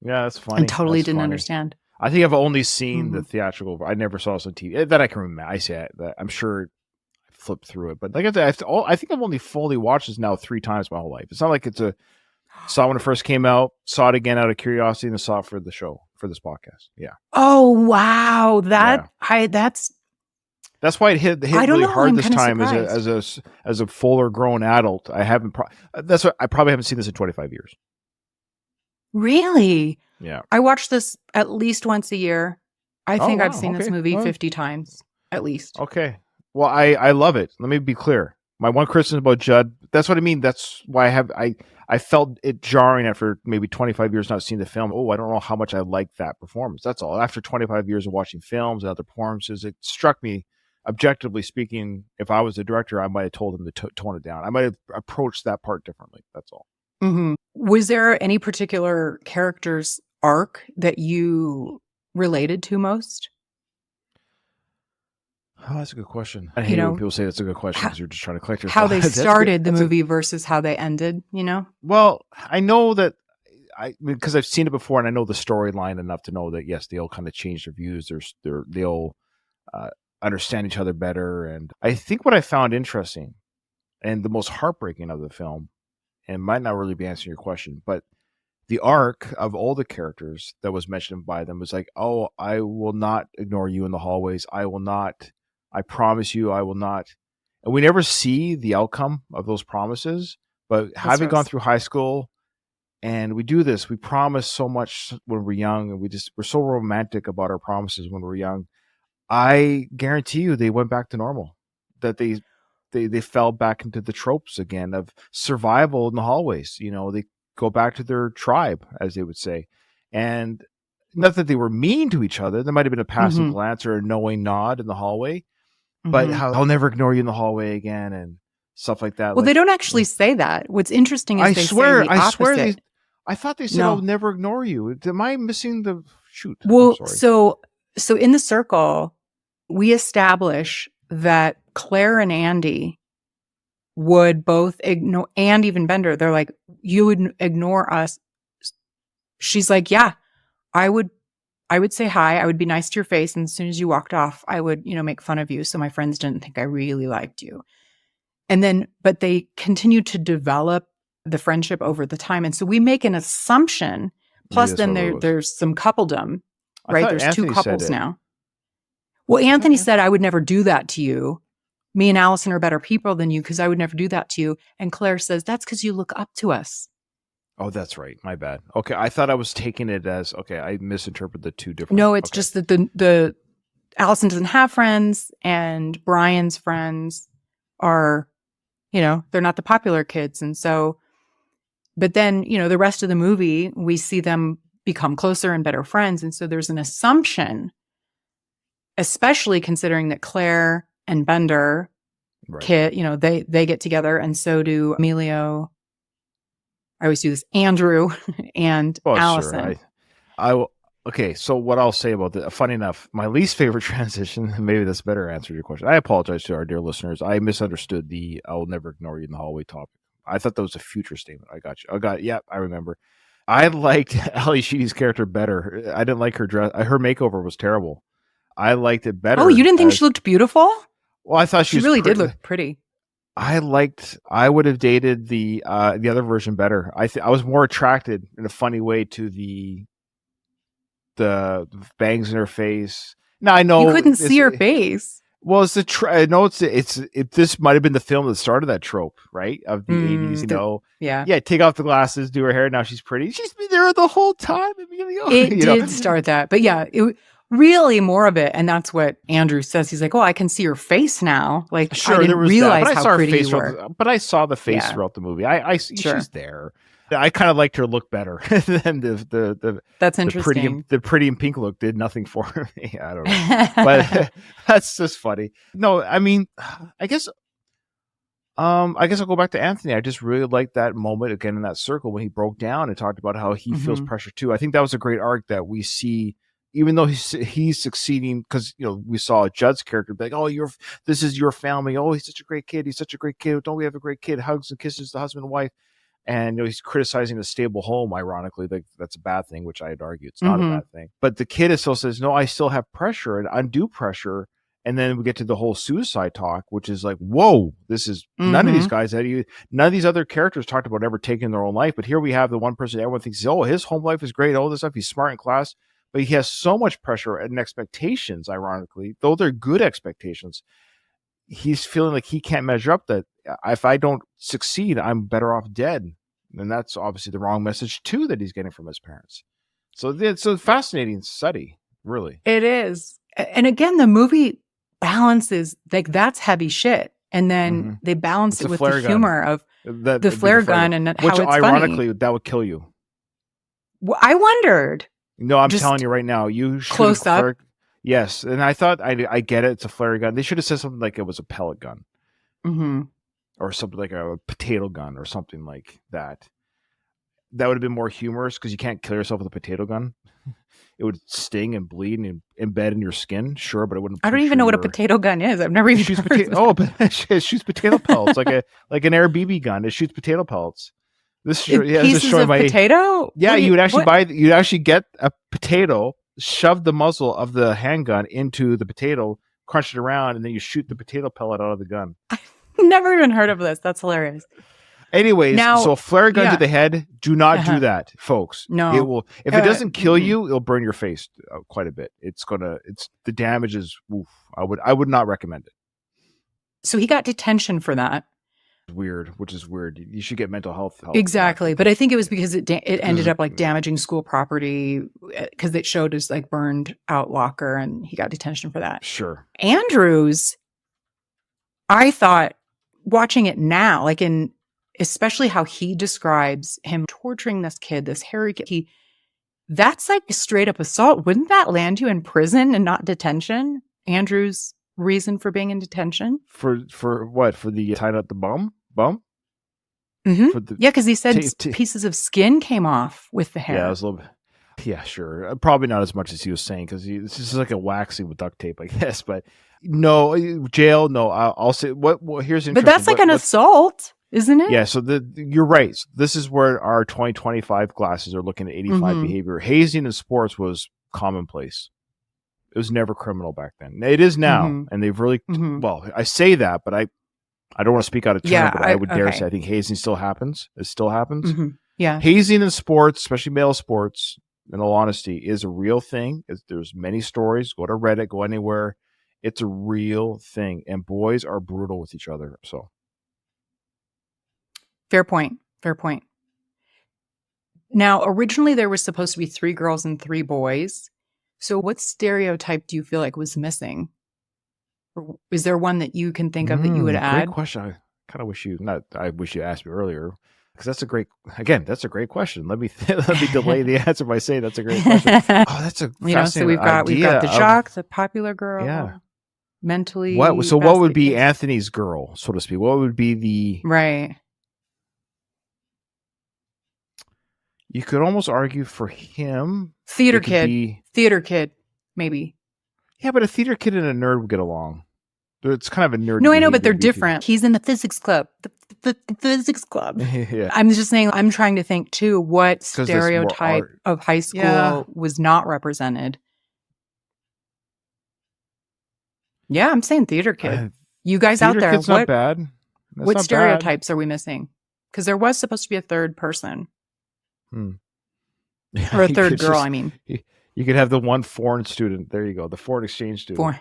Yeah, that's funny. and totally That's didn't funny. understand. I think I've only seen the Mhm. theatrical. I never saw this on TV. That I can remember. I see it. I'm sure I flipped through it, but like I said, I think I've only fully watched this now 3 times my whole life. It's not like saw it when it first came out, saw it again out of curiosity, and then saw it for the show for this podcast. Yeah, Oh wow, that's that's why it hit I don't really know, hard I'm this kinda time surprised. as a fuller grown adult. I haven't. That's what I probably haven't seen this in 25 years. really. Yeah. I watch this at least once a year. I think I've wow, seen this okay. movie Well. 50 times at least. Okay. Well, I love it. Let me be clear. My one criticism about Judd, that's what I mean. That's why I felt it jarring after maybe 25 years not seeing the film. Oh, I don't know how much I like that performance. That's all. After 25 years of watching films and other performances, it struck me, objectively speaking, if I was the director, I might have told him to tone it down. I might have approached that part differently. That's all. Mm-hmm. Was there any particular character's arc that you related to most? Oh, that's a good question. I hate when people say that's a good question because you're just trying to collect your How they thoughts. started the movie versus how they ended, Well, I know that because I've seen it before and I know the storyline enough to know that yes, they'll kind of change their views. They'll understand each other better. And I think what I found interesting and the most heartbreaking of the film, and might not really be answering your question, but the arc of all the characters that was mentioned by them was like, oh, I will not ignore you in the hallways. I will not. I promise you, I will not. And we never see the outcome of those promises. But having gone through high school, and we do this, we promise so much when we're young, and we're so romantic about our promises when we're young. I guarantee you, they went back to normal. That they fell back into the tropes again of survival in the hallways. They go back to their tribe, as they would say, and not that they were mean to each other. There might have been a passive glance or a knowing nod in the hallway. But I'll never ignore you in the hallway again and stuff like that. Well, they don't actually say that. What's interesting is say the opposite. I thought they said I'll never ignore you. Am I missing the shoot? Well, so in The Circle, we establish that Claire and Andy would both ignore, and even Bender, they're like, you would ignore us. She's like, yeah, I would say hi. I would be nice to your face. And as soon as you walked off, I would, make fun of you. So my friends didn't think I really liked you. And then, but they continued to develop the friendship over the time. And so we make an assumption. Plus, that's then what it was. there's some coupledom, I right? thought There's Anthony two said couples it. now. Well, Anthony said, I would never do that to you. Me and Allison are better people than you because I would never do that to you. And Claire says, that's because you look up to us. Oh, that's right. My bad. Okay, I thought I was taking it as okay. I misinterpreted the two different. No, it's okay. just that the Allison doesn't have friends, and Brian's friends are, they're not the popular kids. And so, but then, the rest of the movie, we see them become closer and better friends. And so there's an assumption, especially considering that Claire and Bender, right. they get together, and so do Emilio. I always do this, Andrew and Allison. Sure. Okay, so what I'll say about that, funny enough, my least favorite transition, maybe this better answer your question. I apologize to our dear listeners. I misunderstood the I will never ignore you in the hallway topic. I thought that was a future statement. I got you. Yeah, I remember. I liked Ali Sheedy's character better. I didn't like her dress. Her makeover was terrible. I liked it better. Oh, you didn't think she looked beautiful? Well, I thought she really did look pretty. I would have dated the other version better. I was more attracted in a funny way to the bangs in her face. Now I know you couldn't see her face. Well, it's this might have been the film that started that trope, right? Of the 80s, Yeah, take off the glasses, do her hair. Now she's pretty. She's been there the whole time. Emilio. It did start that. But yeah, it really more of it. And that's what Andrew says. He's like, oh, I can see her face now. Like, sure, I didn't realize how pretty you were. were. But I saw the face throughout the movie. She's there. I kind of liked her look better than the that's interesting. The pretty in pink look did nothing for me. I don't know, but that's just funny. No, I mean, I guess I'll go back to Anthony. I just really liked that moment again in that circle when he broke down and talked about how he feels pressure too. I think that was a great arc that we see, even though he's succeeding, because we saw Judd's character be like, oh, this is your family. Oh, he's such a great kid. He's such a great kid. Don't we have a great kid? Hugs and kisses the husband and wife. And he's criticizing a stable home, ironically, like that's a bad thing, which I'd argue it's not a bad thing. But the kid still says, no, I still have pressure and undue pressure. And then we get to the whole suicide talk, which is like, whoa, this is none of these guys none of these other characters talked about ever taking their own life. But here we have the one person everyone thinks, oh, his home life is great, all this stuff. He's smart in class, but he has so much pressure and expectations, ironically, though they're good expectations. He's feeling like he can't measure up, that if I don't succeed, I'm better off dead. And that's obviously the wrong message too that he's getting from his parents. So it's a fascinating study, really. It is. And again, the movie balances, like, that's heavy shit. And then they balance it with the humor of the flare gun and how it's ironically, funny. that would kill you. Well, I wondered. No, I'm telling you right now, you should close up. Yes, and I thought I get it. It's a flare gun. They should have said something like it was a pellet gun, or something like a potato gun, or something like that. That would have been more humorous because you can't kill yourself with a potato gun. It would sting and bleed and embed in your skin, sure, but it wouldn't. I don't even know what a potato gun is. I've never even heard of it. Oh, but it shoots potato pellets like an air BB gun. It shoots potato pellets. Pieces of potato? Yeah, you'd actually get a potato, shove the muzzle of the handgun into the potato, crunch it around, and then you shoot the potato pellet out of the gun. I've never even heard of this. That's hilarious. Anyways, so a flare gun to the head, do not do that, folks. No. It will, if it doesn't kill you, it'll burn your face quite a bit. The damage is, oof, I would not recommend it. So he got detention for that. Which is weird. You should get mental health help. Exactly. But I think it was because it ended up like damaging school property, because it showed his like burned out locker, and he got detention for that. Sure. Andrews, I thought, watching it now, like especially how he describes him torturing this kid, this hairy kid, that's like a straight up assault. Wouldn't that land you in prison and not detention? Andrews' reason for being in detention? For what? For the tying up the bum? Yeah, because he said pieces of skin came off with the hair. Yeah, it was a little bit. Yeah, sure. Probably not as much as he was saying, because this is like a waxing with duct tape, I guess. But no, jail. No, I'll say what. Here's interesting. But that's like an assault, isn't it? Yeah. So you're right. So this is where our 2025 classes are looking at 85 behavior. Hazing in sports was commonplace. It was never criminal back then. It is now, and they've really. Well, I say that, but I don't want to speak out of turn, Yeah, but I would dare okay. say I think hazing still happens. It still happens. Mhm. Yeah. Hazing in sports, especially male sports, in all honesty, is a real thing. There's many stories. Go to Reddit, go anywhere. It's a real thing. And boys are brutal with each other. So Fair point. Fair point. Now, originally there was supposed to be 3 girls and 3 boys. So what stereotype do you feel like was missing? Or is there one that you can think of that you would add? Great question. I kind of wish I wish you asked me earlier, because that's a great question. Let me delay the answer by saying that's a great question. Oh, that's a fascinating so we've got the jock, the popular girl. Yeah. Mentally. What would be fascinated. Anthony's girl, so to speak? What would be the Right. You could almost argue for him. Theater it could kid. be- Theater kid, maybe. yeah, but a theater kid and a nerd would get along. It's kind of a nerd. No, I know, but behavior they're to be two- different. He's in the physics club. The physics club. yeah. I'm just saying, I'm trying to think too, what 'Cause there's more stereotype art. of high school Yeah. was not represented. Yeah, I'm saying theater kid. You guys out Theater there, kid's not what bad. That's what not stereotypes are we missing? Because there was supposed to be a third person bad. or a You third could girl. just- I mean, You could have the one foreign student. There you go. The foreign exchange student.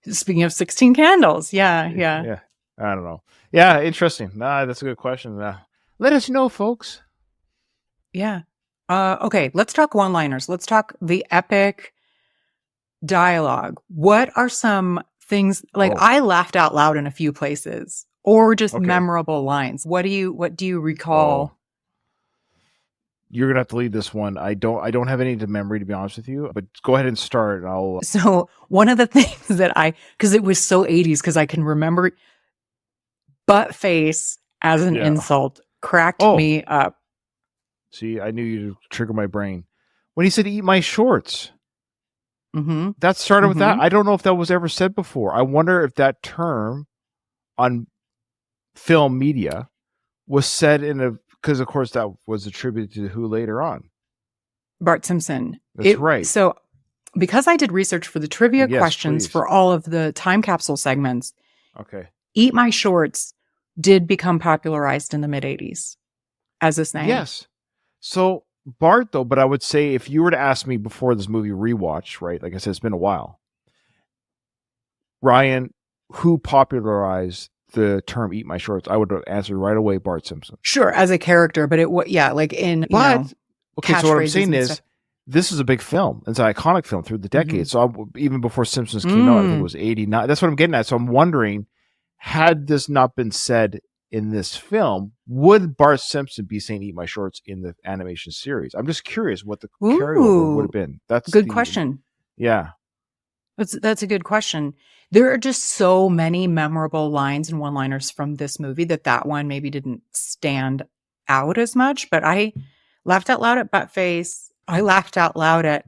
speaking of 16 candles, yeah. Yeah. I don't know. Yeah, interesting. Nah, that's a good question. Let us know, folks. Yeah. Okay, let's talk one-liners. Let's talk the epic dialogue. What are some things like Oh. I laughed out loud in a few places or just Okay. memorable lines? What do you recall? Oh. You're gonna have to lead this one. I don't have any to memory, to be honest with you. But go ahead and start. And I'll. So one of the things that because it was so 80s, because I can remember butt face as an Yeah. insult cracked Oh. me up. See, I knew you'd trigger my brain when he said, "Eat my shorts." Hmm. That started with that. I don't know if that was ever said before. I wonder if that term on film media was said because of course that was attributed to who later on. Bart Simpson. That's right. So because I did research for the trivia Yes, questions please. for all of the time capsule segments, Okay. Eat My Shorts did become popularized in the mid 80s as a saying. Yes. So Bart, though, but I would say if you were to ask me before this movie rewatch, right? Like I said, it's been a while. Ryan, who popularized the term "eat my shorts"? I would answer right away, Bart Simpson. Sure, as a character, but like in, But okay, so what I'm catchphrases saying and is, stuff. this is a big film. It's an iconic film through the decades. So even before Simpsons came out, I think it was '89. That's what I'm getting at. So I'm wondering, had this not been said in this film, would Bart Simpson be saying "eat my shorts" in the animation series? I'm just curious what the carryover would have been. That's Good the- question. Yeah. That's a good question. There are just so many memorable lines and one-liners from this movie that one maybe didn't stand out as much, but I laughed out loud at Buttface. I laughed out loud at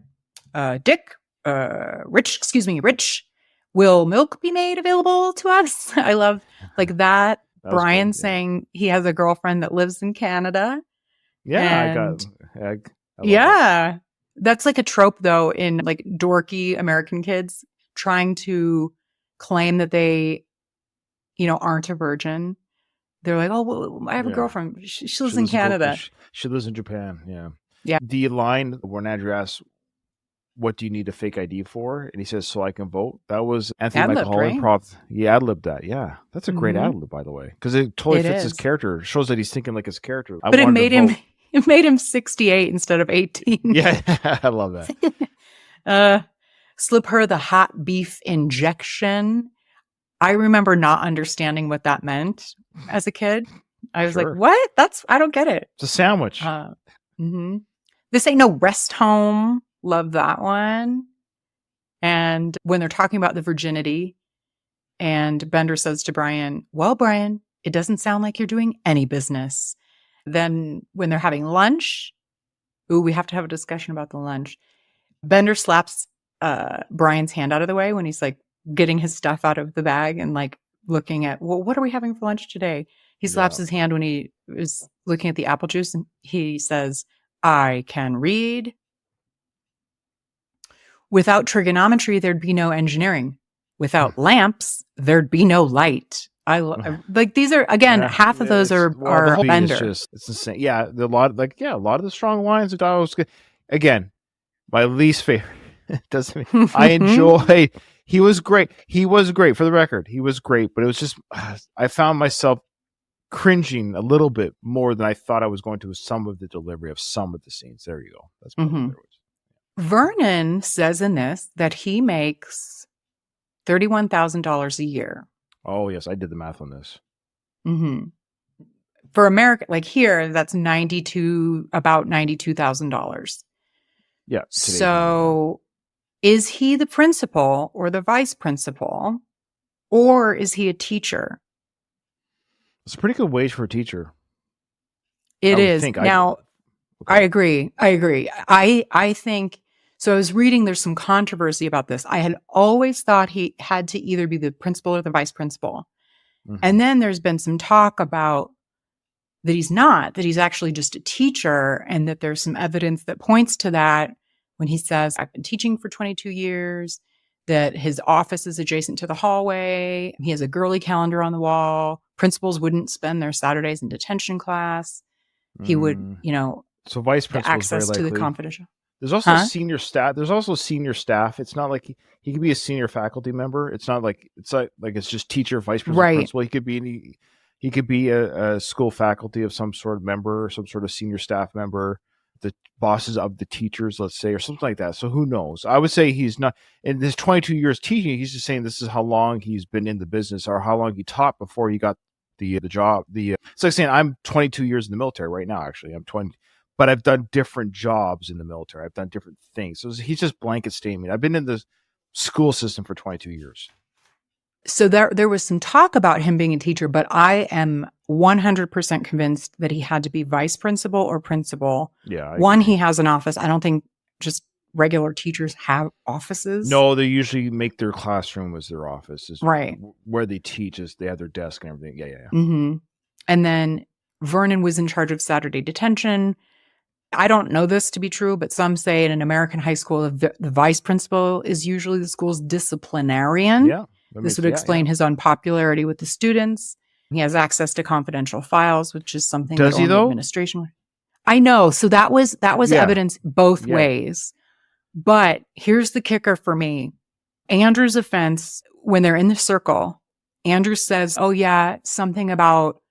Dick. Rich. Will milk be made available to us? I love like that. That was Brian good, yeah. saying he has a girlfriend that lives in Canada. Yeah, I love Yeah. That's like a trope though in like dorky American kids trying to claim that they, aren't a virgin. They're like, oh, well, I have a Yeah. girlfriend. She that. lives in Canada. She lives in Japan. Yeah. Yeah. The line when Andrew asks, "What do you need a fake ID for?" and he says, "So I can vote." That was Anthony Ad-libbed, Michael Hall right? improv. He ad-libbed that. Yeah. That's a great Mhm. ad-lib, by the way, because it totally It fits his is. character. It shows that he's thinking like his character. I But it wanted to made him vote. it made him 68 instead of 18. Yeah, I love that. Slip her the hot beef injection. I remember not understanding what that meant as a kid. I was Sure. like, what? I don't get it. It's a sandwich. Mhm. This ain't no rest home. Love that one. And when they're talking about the virginity, and Bender says to Brian, "Well, Brian, it doesn't sound like you're doing any business." Then when they're having lunch, we have to have a discussion about the lunch. Bender slaps Brian's hand out of the way when he's like getting his stuff out of the bag and like looking at, well, what are we having for lunch today? He slaps Yeah. his hand when he is looking at the apple juice and he says, "I can read." Without trigonometry, there'd be no engineering. Without lamps, there'd be no light. Like these are again Yeah, half of those are the whole movie is Bender. just it's insane. Yeah, a lot of the strong lines of dialogue was good. Again, my least favorite. It doesn't mean I enjoy. He was great. He was great for the record. He was great, but it was just I found myself cringing a little bit more than I thought I was going to with some of the delivery of some of the scenes. There you go. That's probably what it was. Vernon says in this that he makes $31,000 a year. Oh yes, I did the math on this. For America, like here, that's about $92,000. Yeah. So is he the principal or the vice principal, or is he a teacher? It's a pretty good wage for a teacher. It is. Now, I agree. I think, so I was reading, there's some controversy about this. I had always thought he had to either be the principal or the vice principal. Mhm. And then there's been some talk about that he's not, that he's actually just a teacher, and that there's some evidence that points to that when he says, I've been teaching for 22 years, that his office is adjacent to the hallway. He has a girly calendar on the wall. Principals wouldn't spend their Saturdays in detention class. He would, so vice principal access to the confidential. There's also senior staff. There's also senior staff. It's not like he could be a senior faculty member. It's not like it's just teacher, vice principal, principal. He could be a school faculty of some sort of member, or some sort of senior staff member, the bosses of the teachers, let's say, or something like that. So who knows? I would say he's not in his 22 years teaching. He's just saying this is how long he's been in the business, or how long he taught before he got the job. It's like saying I'm 22 years in the military right now. Actually, I'm 20. But I've done different jobs in the military. I've done different things. So he's just blanket statement. I've been in the school system for 22 years. So there was some talk about him being a teacher, but I am 100% convinced that he had to be vice principal or principal. Yeah. He has an office. I don't think just regular teachers have offices. No, they usually make their classroom as their office. Right. Where they teach is they have their desk and everything. Yeah. Mm-hmm. And then Vernon was in charge of Saturday detention. I don't know this to be true, but some say in an American high school, the vice principal is usually the school's disciplinarian. Yeah. This would explain his unpopularity with the students. He has access to confidential files, which is something Does that he, only though? Administration would. I know. So that was evidence both ways. But here's the kicker for me. Andrew's offense, when they're in the circle, Andrew says, oh yeah, something about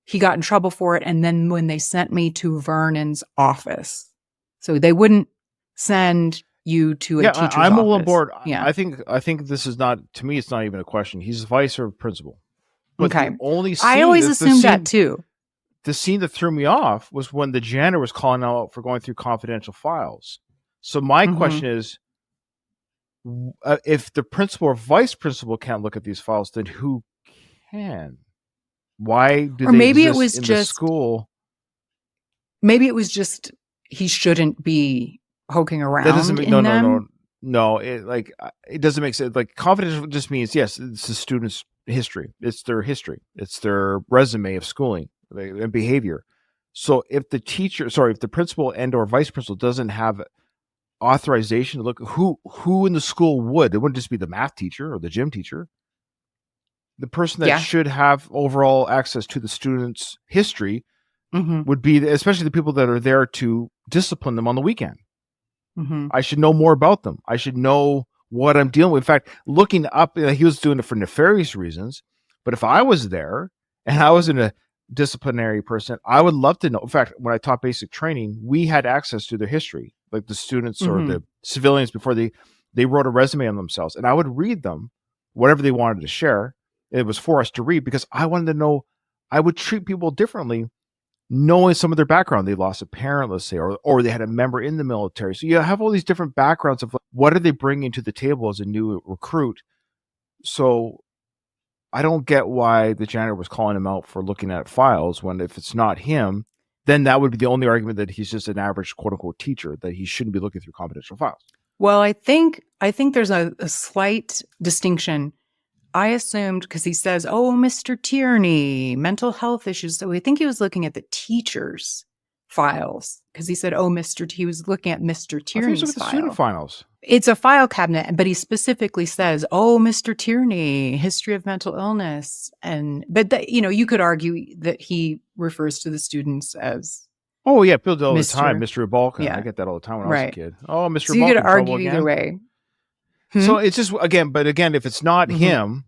he got in trouble for it. And then when they sent me to Vernon's office, so they wouldn't send you to a teacher's office. I'm all on board. Yeah. I think this is not, to me, it's not even a question. He's vice or principal. But Okay. the only scene I always the assumed scene- that too. The scene that threw me off was when the janitor was calling out for going through confidential files. So my question is, if the principal or vice principal can't look at these files, then who can? Why do Or they maybe it exist was in just- the school? Maybe it was just he shouldn't be poking around. That doesn't make in them. no. It doesn't make sense. Like confidential just means yes, it's the student's history. It's their history. It's their resume of schooling and behavior. So if the principal and or vice principal doesn't have authorization to look, who in the school would? It wouldn't just be the math teacher or the gym teacher. The person that should have overall access to the student's history would be, especially the people that are there to discipline them on the weekend. I should know more about them. I should know what I'm dealing with. In fact, looking up, he was doing it for nefarious reasons. But if I was there and I was in a disciplinary person, I would love to know. In fact, when I taught basic training, we had access to their history, like the students or the civilians before they wrote a resume on themselves. And I would read them, whatever they wanted to share. It was for us to read because I wanted to know, I would treat people differently knowing some of their background. They lost a parent, let's say, or they had a member in the military. So you have all these different backgrounds of what are they bringing to the table as a new recruit. So I don't get why the janitor was calling him out for looking at files when if it's not him, then that would be the only argument that he's just an average quote unquote teacher, that he shouldn't be looking through confidential files. Well, I think there's a slight distinction. I assumed because he says, "Oh, Mr. Tierney, mental health issues." So I think he was looking at the teacher's files because he said, "Oh, he was looking at Mr. I think he was Tierney's looking at the file." student files. It's a file cabinet, but he specifically says, "Oh, Mr. Tierney, history of mental illness," but you could argue that he refers to the students as Oh yeah, people do all the Mr. time, Mr. Balkan. Yeah. I get that all the time when I was a Right. kid. Oh, Mr. So you Balkan. could trouble argue either again? way. So it's just again, if it's not Mhm. him,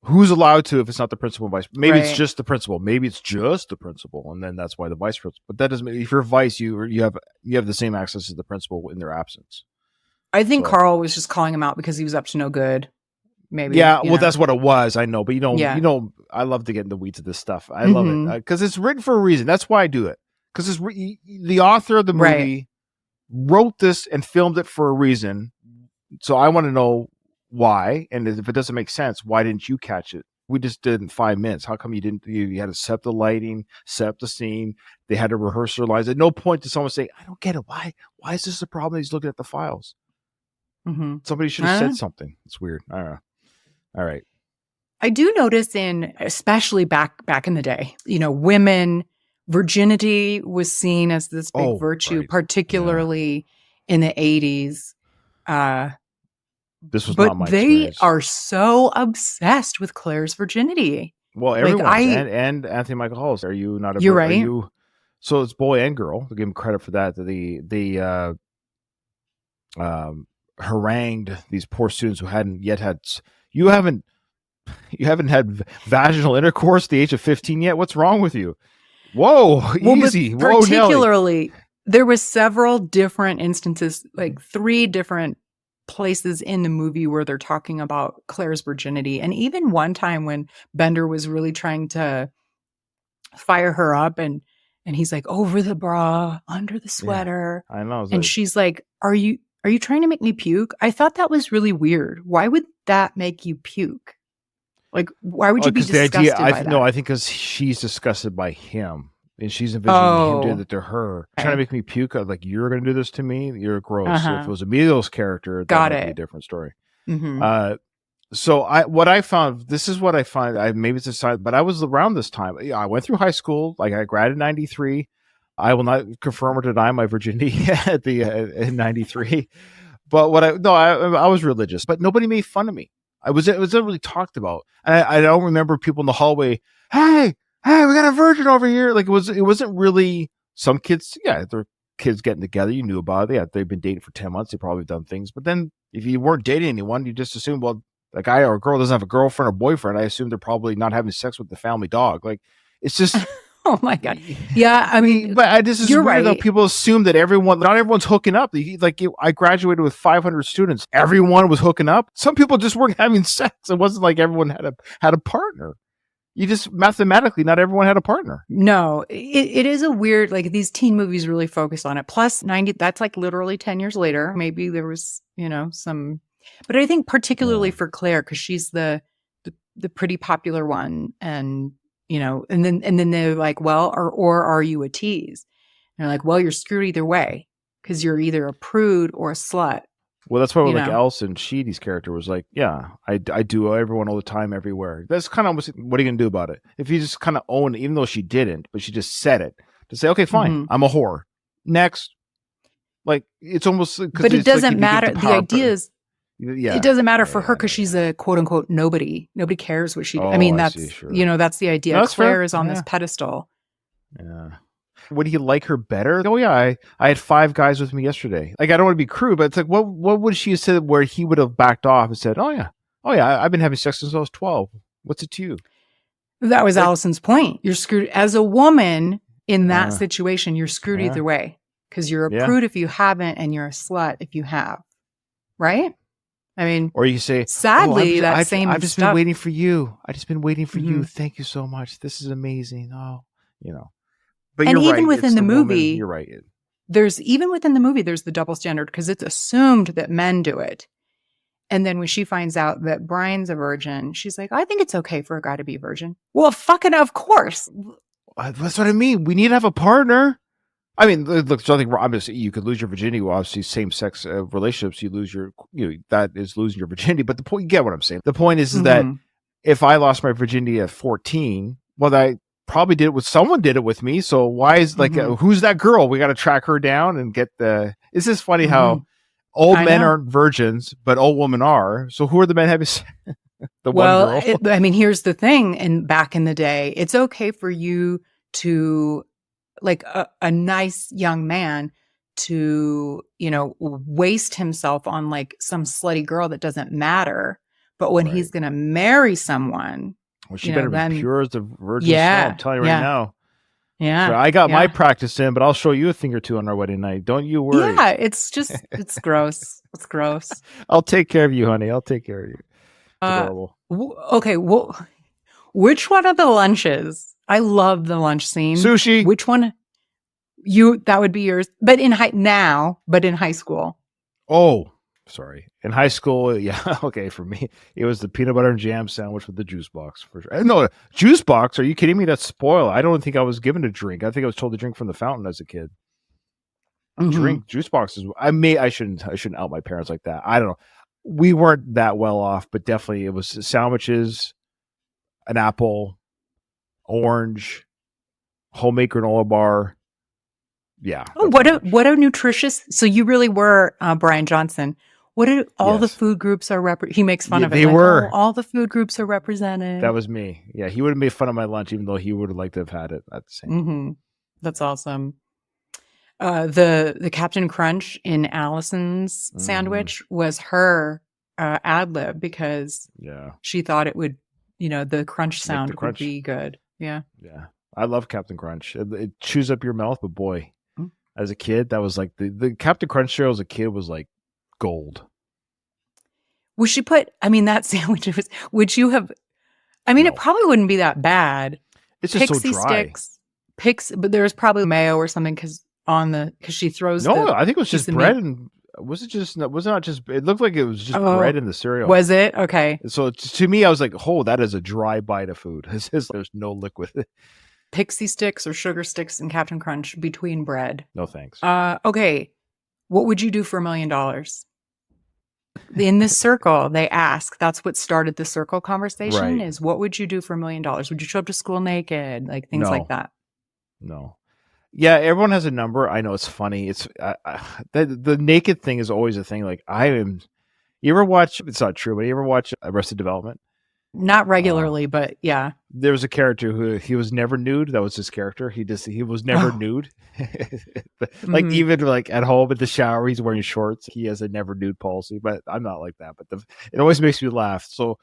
who's allowed to? If it's not the principal and vice, maybe it's Right. just the principal. Maybe it's just the principal, and then that's why the vice principal. But that doesn't mean if you're vice, you have the same access as the principal in their absence. I think So- Carl was just calling him out because he was up to no good. Maybe. Yeah, you well, know. that's what it was. I know, but Yeah. I love to get in the weeds of this stuff. I love Mhm. it because it's written for a reason. That's why I do it because the author of the movie Right. wrote this and filmed it for a reason. So I want to know why, and if it doesn't make sense, why didn't you catch it? We just did in 5 minutes. How come you didn't? You had to set the lighting, set up the scene. They had to rehearse their lines. At no point did someone say, "I don't get it. Why is this a problem?" He's looking at the files. Mhm. Somebody should have Huh? said something. It's weird. I don't know. All right. I do notice especially back in the day, women, virginity was seen as this big Oh, virtue, right. particularly in the 80s. This was But not my they experience. are so obsessed with Claire's virginity. Well, like, everyone I- and Anthony Michael Hall. Are you not a? You're Are right. you, so it's boy and girl. I'll give him credit for that. Harangued these poor students who hadn't yet had. You haven't had vaginal intercourse at the age of 15 yet. What's wrong with you? Whoa, Well, but easy. Whoa, Nelly. particularly, there was several different instances, like 3 different places in the movie where they're talking about Claire's virginity. And even one time when Bender was really trying to fire her up and he's like, over the bra, under the sweater. I know. And she's like, are you trying to make me puke? I thought that was really weird. Why would that make you puke? Like, why would you be disgusted by that? No, I think because she's disgusted by him. And she's envisioning him doing it to her. Okay. Trying to make me puke. I was like, you're going to do this to me? You're gross. Uh-huh. If it was Emilio's character, that Got might be it. a different story. Mhm. So this is what I find. Maybe it's a sign, but I was around this time. Yeah, I went through high school. Like I graduated in 93. I will not confirm or deny my virginity in 93. But I was religious, but nobody made fun of me. It was never really talked about. And I don't remember people in the hallway, hey, we got a virgin over here. Like it wasn't really some kids. Yeah, they're kids getting together. You knew about it. Yeah, they've been dating for 10 months. They probably done things. But then if you weren't dating anyone, you just assume, well, a guy or a girl doesn't have a girlfriend or boyfriend. I assume they're probably not having sex with the family dog. Like it's just. Oh my God. Yeah. I mean, But this is you're weird though. right. People assume that not everyone's hooking up. I graduated with 500 students. Everyone was hooking up. Some people just weren't having sex. It wasn't like everyone had a partner. You just mathematically, not everyone had a partner. No, it is a weird, like these teen movies really focus on it. Plus 90, that's like literally 10 years later. Maybe there was, some, but I think particularly for Claire, because she's the pretty popular one. And, and then they're like, well, or are you a tease? And they're like, well, you're screwed either way because you're either a prude or a slut. Well, that's why You like know. Alison Sheedy's character was like, yeah, I do everyone all the time, everywhere. That's kind of almost, what are you going to do about it? If you just kind of own it, even though she didn't, but she just said it to say, okay, fine, Mhm. I'm a whore. Next. Like, it's almost. But it doesn't matter. The idea is, yeah, it doesn't matter for her Yeah. because she's a quote unquote nobody. Nobody cares what she. Oh, I mean, I that's see, sure. that's the idea. No, that's Claire fair. is on this Yeah. pedestal. Yeah. Would he like her better? Oh yeah, I had 5 guys with me yesterday. Like I don't want to be crude, but it's like what would she have said where he would have backed off and said, oh yeah, I've been having sex since I was 12. What's it to you? That was Like- Allison's point. You're screwed as a woman in that Yeah. situation. You're screwed Yeah. either way because you're a Yeah. prude if you haven't, and you're a slut if you have. Right? I mean, Or you say, sadly, I've same just stuff. been waiting for you. I just been waiting for you. Mhm. Thank you so much. This is amazing. Oh, But And you're even right. within It's the woman. movie, You're right. There's the double standard because it's assumed that men do it. And then when she finds out that Brian's a virgin, she's like, I think it's okay for a guy to be a virgin. Well, fucking of course. That's what I mean. We need to have a partner. I mean, look, there's nothing wrong. Obviously, you could lose your virginity. Well, obviously, same-sex relationships, you lose that is losing your virginity. But the point, you get what I'm saying. The point is that Mhm. if I lost my virginity at 14, well, I probably did it with someone did it with me. So why is Mhm. who's that girl? We got to track her down and get the. It's just funny how Old I men know. aren't virgins, but old women are. So who are the men having sex? The Well, one girl. I mean, here's the thing. And back in the day, it's okay for you to, like, a nice young man to, waste himself on like some slutty girl that doesn't matter. But when he's Right. going to marry someone, Well, she you know, better be then- pure as the virgin Yeah, snow. I'm telling you right yeah. now. yeah. So I got my yeah. practice in, but I'll show you a thing or two on our wedding night. Don't you worry. Yeah, it's gross. It's gross. I'll take care of you, honey. I'll take care of you. It's adorable. Okay, well, which one of the lunches? I love the lunch scene. Sushi. Which one? That would be yours, but in high school. Oh, sorry. In high school, yeah, okay. For me, it was the peanut butter and jam sandwich with the juice box for sure. No, juice box? Are you kidding me? That's spoiled. I don't think I was given a drink. I think I was told to drink from the fountain as a kid. Mhm. Drink juice boxes. I shouldn't out my parents like that. I don't know. We weren't that well off, but definitely it was sandwiches, an apple, orange, homemade granola bar. Yeah. Oh, that's what a nutritious. So you really were Brian Johnson. What do all the Yes. food groups are he makes fun Yeah, of it. they like, were. all the food groups are represented. That was me. Yeah, he would have made fun of my lunch, even though he would have liked to have had it at the same time. hmm That's awesome. The Captain Crunch in Allison's Mhm. sandwich was her ad lib because Yeah, she thought it would, the crunch the sound would crunch. be good. Yeah. yeah. I love Captain Crunch. It chews up your mouth, but boy, Mm. as a kid, that was like the Captain Crunch cereal as a kid was like gold. Would she put? I mean, that sandwich was. Would you have? I mean, No. it probably wouldn't be that bad. It's just Pixie so dry. sticks, but there was probably mayo or something because she throws. No, I think it was piece just of bread meat. and was it not just? It looked like it was just Oh, bread in the cereal. Was it okay? So to me, I was like, "Oh, that is a dry bite of food. There's no liquid." Pixie sticks or sugar sticks and Captain Crunch between bread. No thanks. Okay. What would you do for $1 million? In this circle, they ask. That's what started the circle conversation. Right. Is what would you do for $1 million? Would you show up to school naked? Like things No. like that. No. Yeah, everyone has a number. I know it's funny. It's the naked thing is always a thing. Like I am. You ever watch? It's not true, but you ever watch Arrested Development? Not regularly, but yeah. There was a character who he was never nude. That was his character. He was never Oh. nude. Like Mhm. even like at home in the shower, he's wearing shorts. He has a never nude policy, but I'm not like that. But it always makes me laugh. So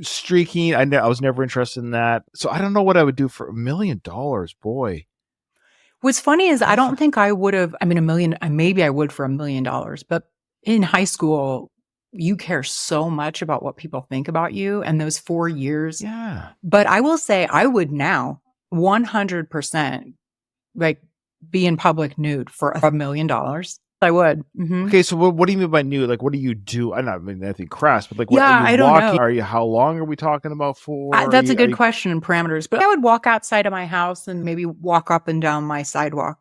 streaking, I was never interested in that. So I don't know what I would do for $1 million. Boy, What's funny is I don't think I would have. I mean, maybe I would for $1 million, but in high school, you care so much about what people think about you and those 4 years. yeah. But I will say I would now 100% like be in public nude for $1 million. I would. Mhm. Okay, so what do you mean by nude? Like, what do you do? I'm not mean anything crass, but like, what, Yeah, are you I don't walking? know. Are you? How long are we talking about for? That's a Are good you- question and parameters. But I would walk outside of my house and maybe walk up and down my sidewalk.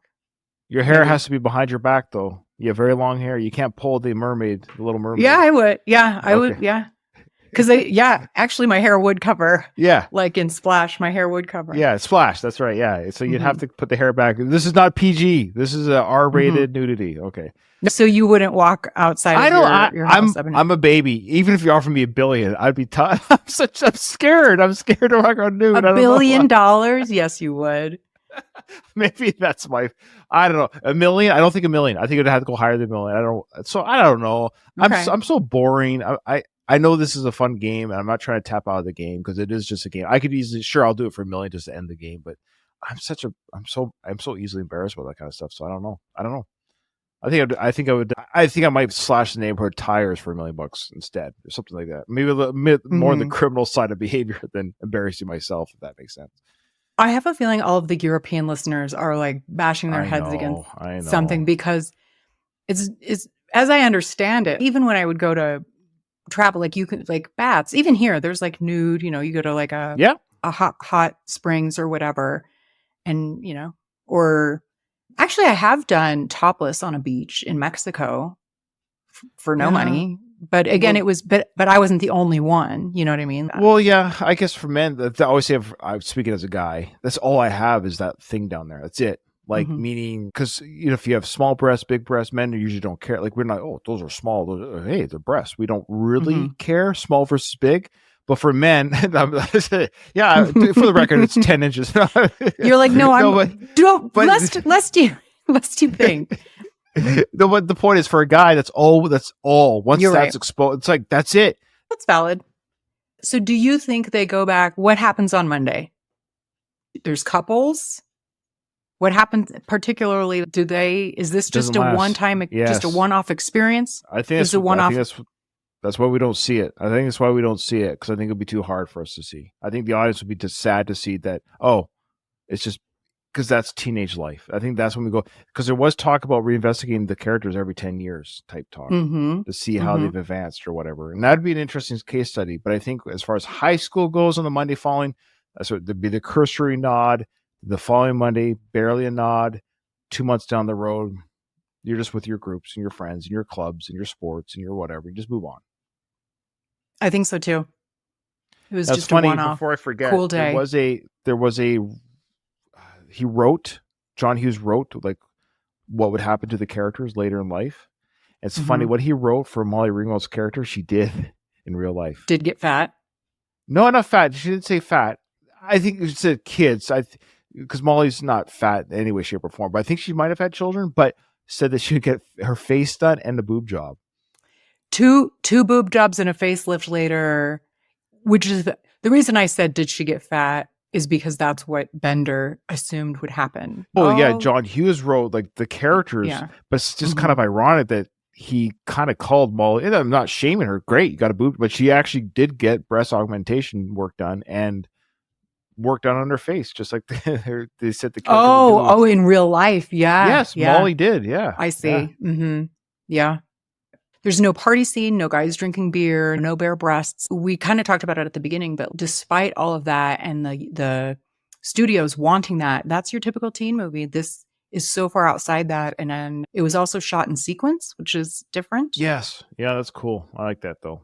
Your hair Maybe. has to be behind your back, though. You have very long hair. You can't pull the mermaid, the Little Mermaid. Yeah, I would. Yeah, I would. Okay. Yeah. Because actually my hair would cover, yeah, like in Splash, my hair would cover. yeah. Splash. That's right. Yeah. So you'd have Mm-hmm. to put the hair back. This is not PG. This is a R-rated nudity. Okay. So you wouldn't walk outside of I don't. your house. I'm a baby. Even if you offer me $1 billion, I'd be tough. I'm scared. I'm scared to walk around nude. I $1 don't know billion? why. Yes, you would. Maybe that's my. I don't know. $1 million. I don't think $1 million. I think it'd have to go higher than $1 million. I don't know. Okay. I'm so boring. I know this is a fun game, and I'm not trying to tap out of the game because it is just a game. I could easily, sure, I'll do it for $1 million just to end the game, but I'm so easily embarrassed by that kind of stuff. So I don't know. I think I might slash the neighborhood tires for $1 million instead, or something like that. Maybe a little more on the criminal side of behavior than embarrassing myself, if that makes sense. I have a feeling all of the European listeners are like bashing their I heads know, against I know. something because it's as I understand it, even when I would go to travel, like you could like baths, even here, there's like nude, you go to like a hot springs or whatever. And, or actually I have done topless on a beach in Mexico for no money. But again, it was, but I wasn't the only one. You know what I mean? Well, yeah, I guess for men, I always say, I'm speaking as a guy, that's all I have is that thing down there. That's it. Like, Mhm. meaning, because, if you have small breasts, big breasts, men usually don't care. Like, we're not, oh, those are small. Hey, they're breasts. We don't really care, small versus big. But for men, yeah, for the record, it's 10 inches. You're like, no, but- lest you think. No, but the point is, for a guy, that's all. Once You're that's right. exposed, it's like, that's it. That's valid. So do you think they go back? What happens on Monday? There's couples. What happens particularly? Is this just Doesn't a last. one-time, just a Yes. one-off experience? I think It's a one-off. That's why we don't see it. I think that's why we don't see it, because I think it'll be too hard for us to see. I think the audience would be just sad to see that. Oh, it's just because that's teenage life. I think that's when we go, because there was talk about reinvestigating the characters every 10 years type talk Mm-hmm. to see how they've advanced or whatever, and that'd be an interesting case study. But I think as far as high school goes on the Monday following, that's what there'd be the cursory nod. The following Monday, barely a nod. 2 months down the road, you're just with your groups and your friends and your clubs and your sports and your whatever. You just move on. I think so too. It was That's just funny. a one-off. Before I forget, cool day. John Hughes wrote like what would happen to the characters later in life. It's funny Mm-hmm. what he wrote for Molly Ringwald's character. She did in real life. Did get fat. No, not fat. She didn't say fat. I think it said kids. Because Molly's not fat in any way, shape, or form. But I think she might have had children. But said that she would get her face done and a boob job. Two boob jobs and a facelift later, which is the reason I said, did she get fat? Is because that's what Bender assumed would happen. Oh, yeah, John Hughes wrote like the characters, Yeah. but it's just kind of ironic that he kind of called Molly. And I'm not shaming her. Great, you got a boob, but she actually did get breast augmentation work done and work done on her face, just like they said the character. would do. In real life, yeah. Yes, yeah. Molly did. Yeah, I see. Yeah. Mm-hmm. Yeah. There's no party scene, no guys drinking beer, no bare breasts. We kind of talked about it at the beginning, but despite all of that and the studios wanting that, that's your typical teen movie. This is so far outside that. And then it was also shot in sequence, which is different. Yes, yeah, that's cool. I like that though.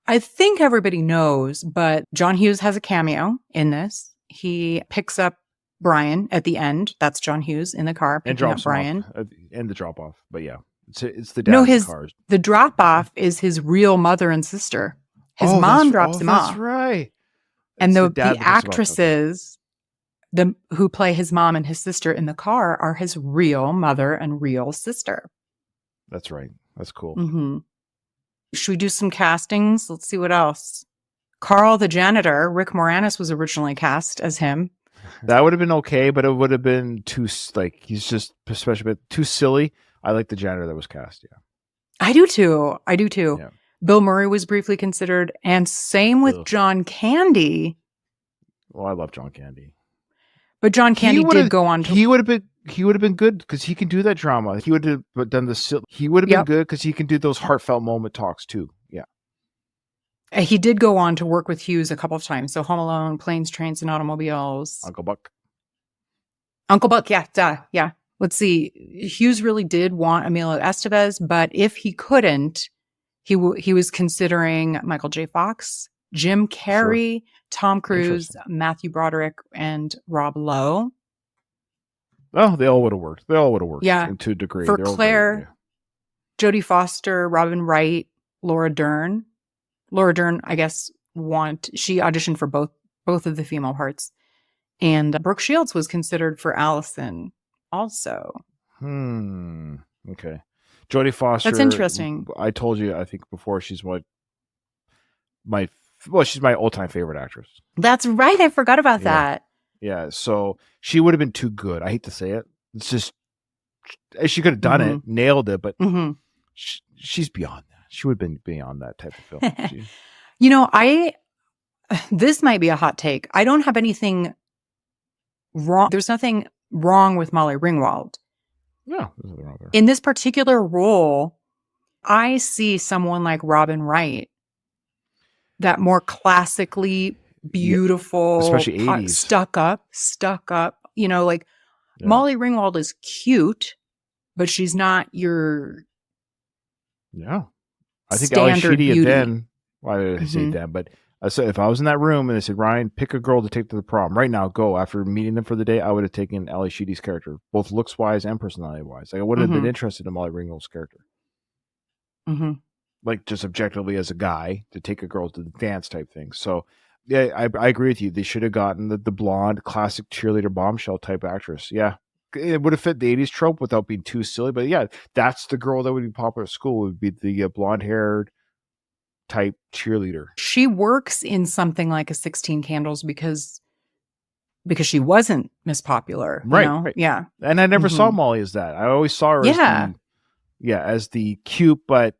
I think everybody knows, but John Hughes has a cameo in this. He picks up Brian at the end. That's John Hughes in the car And picking up drops him Brian. off, and the drop off. But yeah, it's the dad's No, cars. the drop off is his real mother and sister. His Oh, mom that's- drops him That's off. right. And It's the dad that picks him up. actresses who play his mom and his sister in the car are his real mother and real sister. That's right. That's cool. Hmm. Should we do some castings? Let's see what else. Carl the janitor, Rick Moranis was originally cast as him. That would have been okay, but it would have been too like he's just especially too silly. I like the janitor that was cast. Yeah, I do too. Yeah. Bill Murray was briefly considered, and same with Ugh. John Candy. Well, I love John Candy. But John Candy did go on to He would have been good because he can do that drama. He would have done the. He would have Yep. been good because he can do those heartfelt moment talks too. Yeah. He did go on to work with Hughes a couple of times. So Home Alone, Planes, Trains, and Automobiles. Uncle Buck. Uncle Buck, yeah, duh, yeah. Let's see. Hughes really did want Emilio Estevez, but if he couldn't, he was considering Michael J. Fox, Jim Carrey, Tom Cruise, Matthew Broderick, and Rob Lowe. Oh, they all would have worked. Yeah. To a degree. For They're all Claire, Jodie Foster, Robin Wright, Laura Dern. Laura Dern, I guess, she auditioned for both of the female parts. And Brooke Shields was considered for Allison also. Okay. Jodie Foster. That's interesting. I told you, I think before, she's she's my all-time favorite actress. That's right. I forgot about Yeah. that. Yeah, so she would have been too good. I hate to say it. It's just she could have done it, nailed it, but Hmm. she's beyond that. She would have been beyond that type of film. You know, this might be a hot take. I don't have anything wrong. There's nothing wrong with Molly Ringwald. No, there's nothing wrong there. In this particular role, I see someone like Robin Wright, that more classically beautiful, especially 80s. stuck up. You know, like Yeah. Molly Ringwald is cute, but she's not your Yeah. I think Ali standard Sheedy beauty. then, why did I say Mhm. then? But I said, if I was in that room and they said, Ryan, pick a girl to take to the prom right now, go. After meeting them for the day, I would have taken Ali Sheedy's character, both looks wise and personality wise. Like, I wouldn't have been interested in Molly Ringwald's character. Mm-hmm. Like, just objectively as a guy to take a girl to the dance type thing. So, yeah, I agree with you. They should have gotten the blonde, classic cheerleader bombshell type actress. Yeah. It would have fit the 80s trope without being too silly. But yeah, that's the girl that would be popular at school, would be the blonde haired type cheerleader. She works in something like a 16 Candles because she wasn't Miss Popular. Right, You know? right. Yeah. And I never saw Molly as that. I always saw her as the cute, but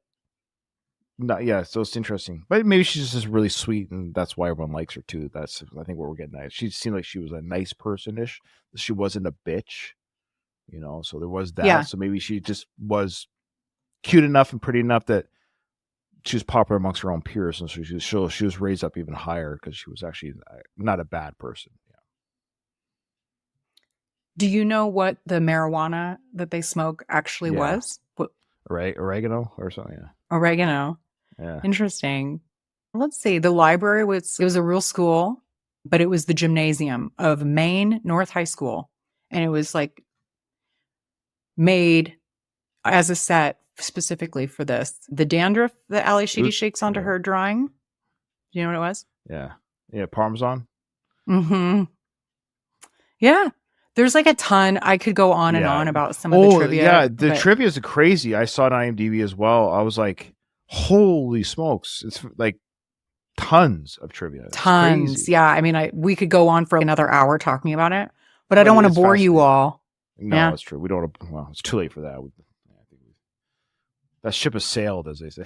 not, yeah, so it's interesting. But maybe she's just really sweet, and that's why everyone likes her too. That's, I think, what we're getting at. She seemed like she was a nice person-ish. She wasn't a bitch, you know, so there was that. Yeah. So maybe she just was cute enough and pretty enough that she was popular amongst her own peers, and so she was raised up even higher because she was actually not a bad person. Yeah. Do you know what the marijuana that they smoke actually was? What, Oregano or something. Yeah. oregano. Yeah. Interesting. Let's see. The library it was a real school, but it was the gymnasium of Maine North High School. And it was like made as a set specifically for this. The dandruff that Ali Sheedy shakes onto her drawing. Do you know what it was? Yeah. Yeah. Parmesan. Mm-hmm. Yeah. There's like a ton. I could go on and on about some of the trivia. Yeah, the trivia is crazy. I saw it on IMDb as well. I was like, holy smokes. It's like tons of trivia. It's tons. crazy. Yeah. I mean, we could go on for another hour talking about it, but I don't want to bore you all. No, it's true. We don't want to, well, it's too late for that. That ship has sailed, as they say.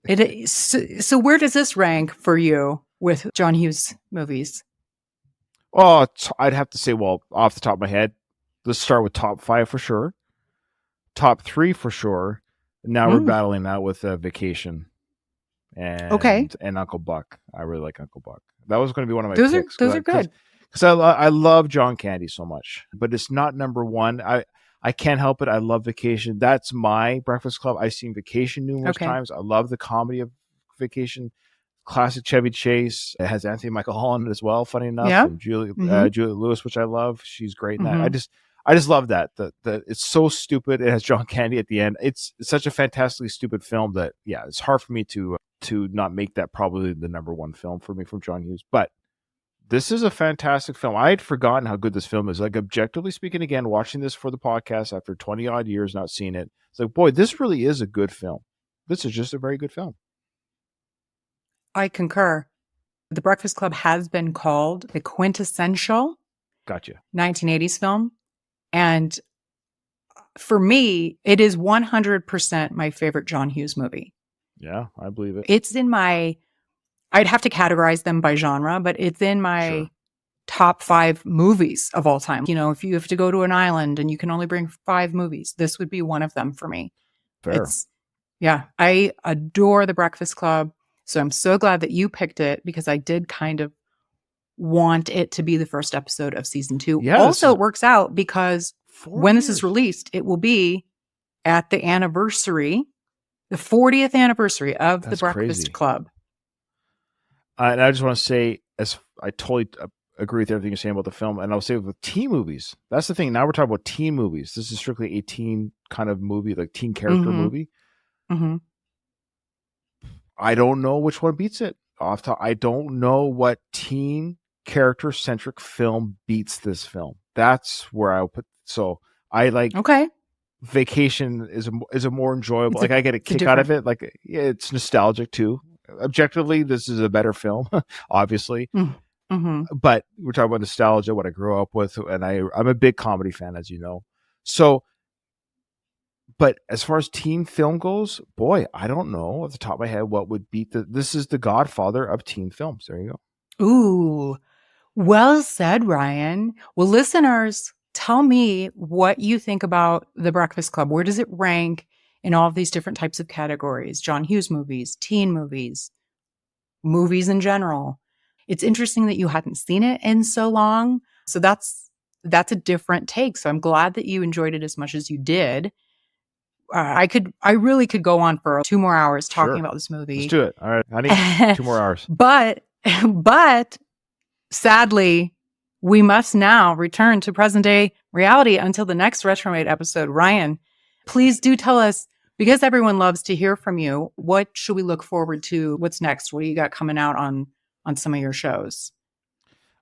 It is. So where does this rank for you with John Hughes movies? Oh, I'd have to say, well, off the top of my head, let's start with top 5 for sure. Top 3 for sure. Now we're battling that with Vacation and Uncle Buck. I really like Uncle Buck. That was going to be one of my picks. Those are good. Because I love John Candy so much, but it's not number one. I can't help it. I love Vacation. That's my Breakfast Club. I've seen Vacation numerous times. I love the comedy of Vacation. Classic Chevy Chase. It has Anthony Michael Hall in it as well, funny enough. Yeah. And Julia Lewis, which I love. She's great in that. I just love that. It's so stupid. It has John Candy at the end. It's such a fantastically stupid film that, yeah, it's hard for me to not make that probably the number one film for me from John Hughes. But this is a fantastic film. I had forgotten how good this film is. Like, objectively speaking, again, watching this for the podcast after 20 odd years not seeing it, it's like, boy, this really is a good film. This is just a very good film. I concur. The Breakfast Club has been called the quintessential 1980s film. And for me, it is 100% my favorite John Hughes movie. Yeah, I believe it. It's in my, I'd have to categorize them by genre, but it's in my top 5 movies of all time. You know, if you have to go to an island and you can only bring 5 movies, this would be one of them for me. Fair. I adore The Breakfast Club. So I'm so glad that you picked it because I did kind of want it to be the first episode of season 2. Yeah, also, it works out because when this is released, it will be at the anniversary, the 40th anniversary of The Breakfast Club. And I just want to say, as I totally agree with everything you're saying about the film, and I'll say with teen movies, that's the thing. Now we're talking about teen movies. This is strictly a teen kind of movie, like teen character movie. Mm-hmm. I don't know which one beats it. I don't know what teen character-centric film beats this film. That's where I'll put. So I like. Okay. Vacation is a more enjoyable. Like, I get a kick out of it. Like, yeah, it's nostalgic too. Objectively, this is a better film, obviously. Mm-hmm. But we're talking about nostalgia, what I grew up with, and I'm a big comedy fan, as you know. So. But as far as teen film goes, boy, I don't know off the top of my head what would beat this is the godfather of teen films. There you go. Ooh, well said, Ryan. Well, listeners, tell me what you think about The Breakfast Club. Where does it rank in all of these different types of categories? John Hughes movies, teen movies, movies in general. It's interesting that you hadn't seen it in so long. So that's a different take. So I'm glad that you enjoyed it as much as you did. I really could go on for 2 more hours talking Sure. about this movie. Let's do it. All right, honey. 2 more hours. But sadly, we must now return to present day reality until the next Retromade episode. Ryan, please do tell us, because everyone loves to hear from you, what should we look forward to? What's next? What do you got coming out on some of your shows?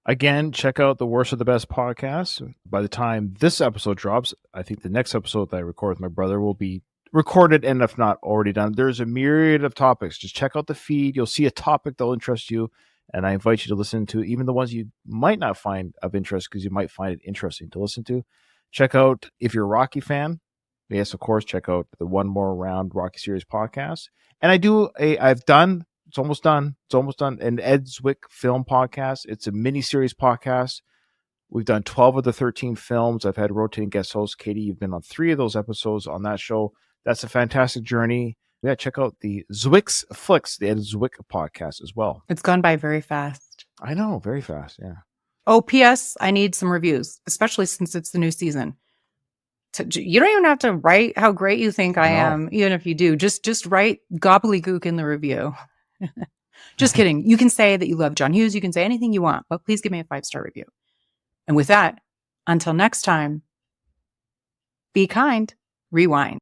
Again, check out the Worst of the Best podcast. By the time this episode drops, I think the next episode that I record with my brother will be recorded, and if not already done. There's a myriad of topics. Just check out the feed. You'll see a topic that'll interest you, and I invite you to listen to even the ones you might not find of interest, because you might find it interesting to listen to. Check out, if you're a Rocky fan, yes, of course, check out the One More Round Rocky Series podcast. And it's almost done, an Ed Zwick film podcast. It's a mini-series podcast. We've done 12 of the 13 films. I've had rotating guest hosts. Katie, you've been on 3 of those episodes on that show. That's a fantastic journey. Yeah, check out the Zwick's Flicks, the Ed Zwick podcast as well. It's gone by very fast. I know, very fast, yeah. Oh, P.S. I need some reviews, especially since it's the new season. You don't even have to write how great you think I am, even if you do. Just write gobbledygook in the review. Just kidding. You can say that you love John Hughes. You can say anything you want, but please give me a 5-star review. And with that, until next time, be kind, rewind.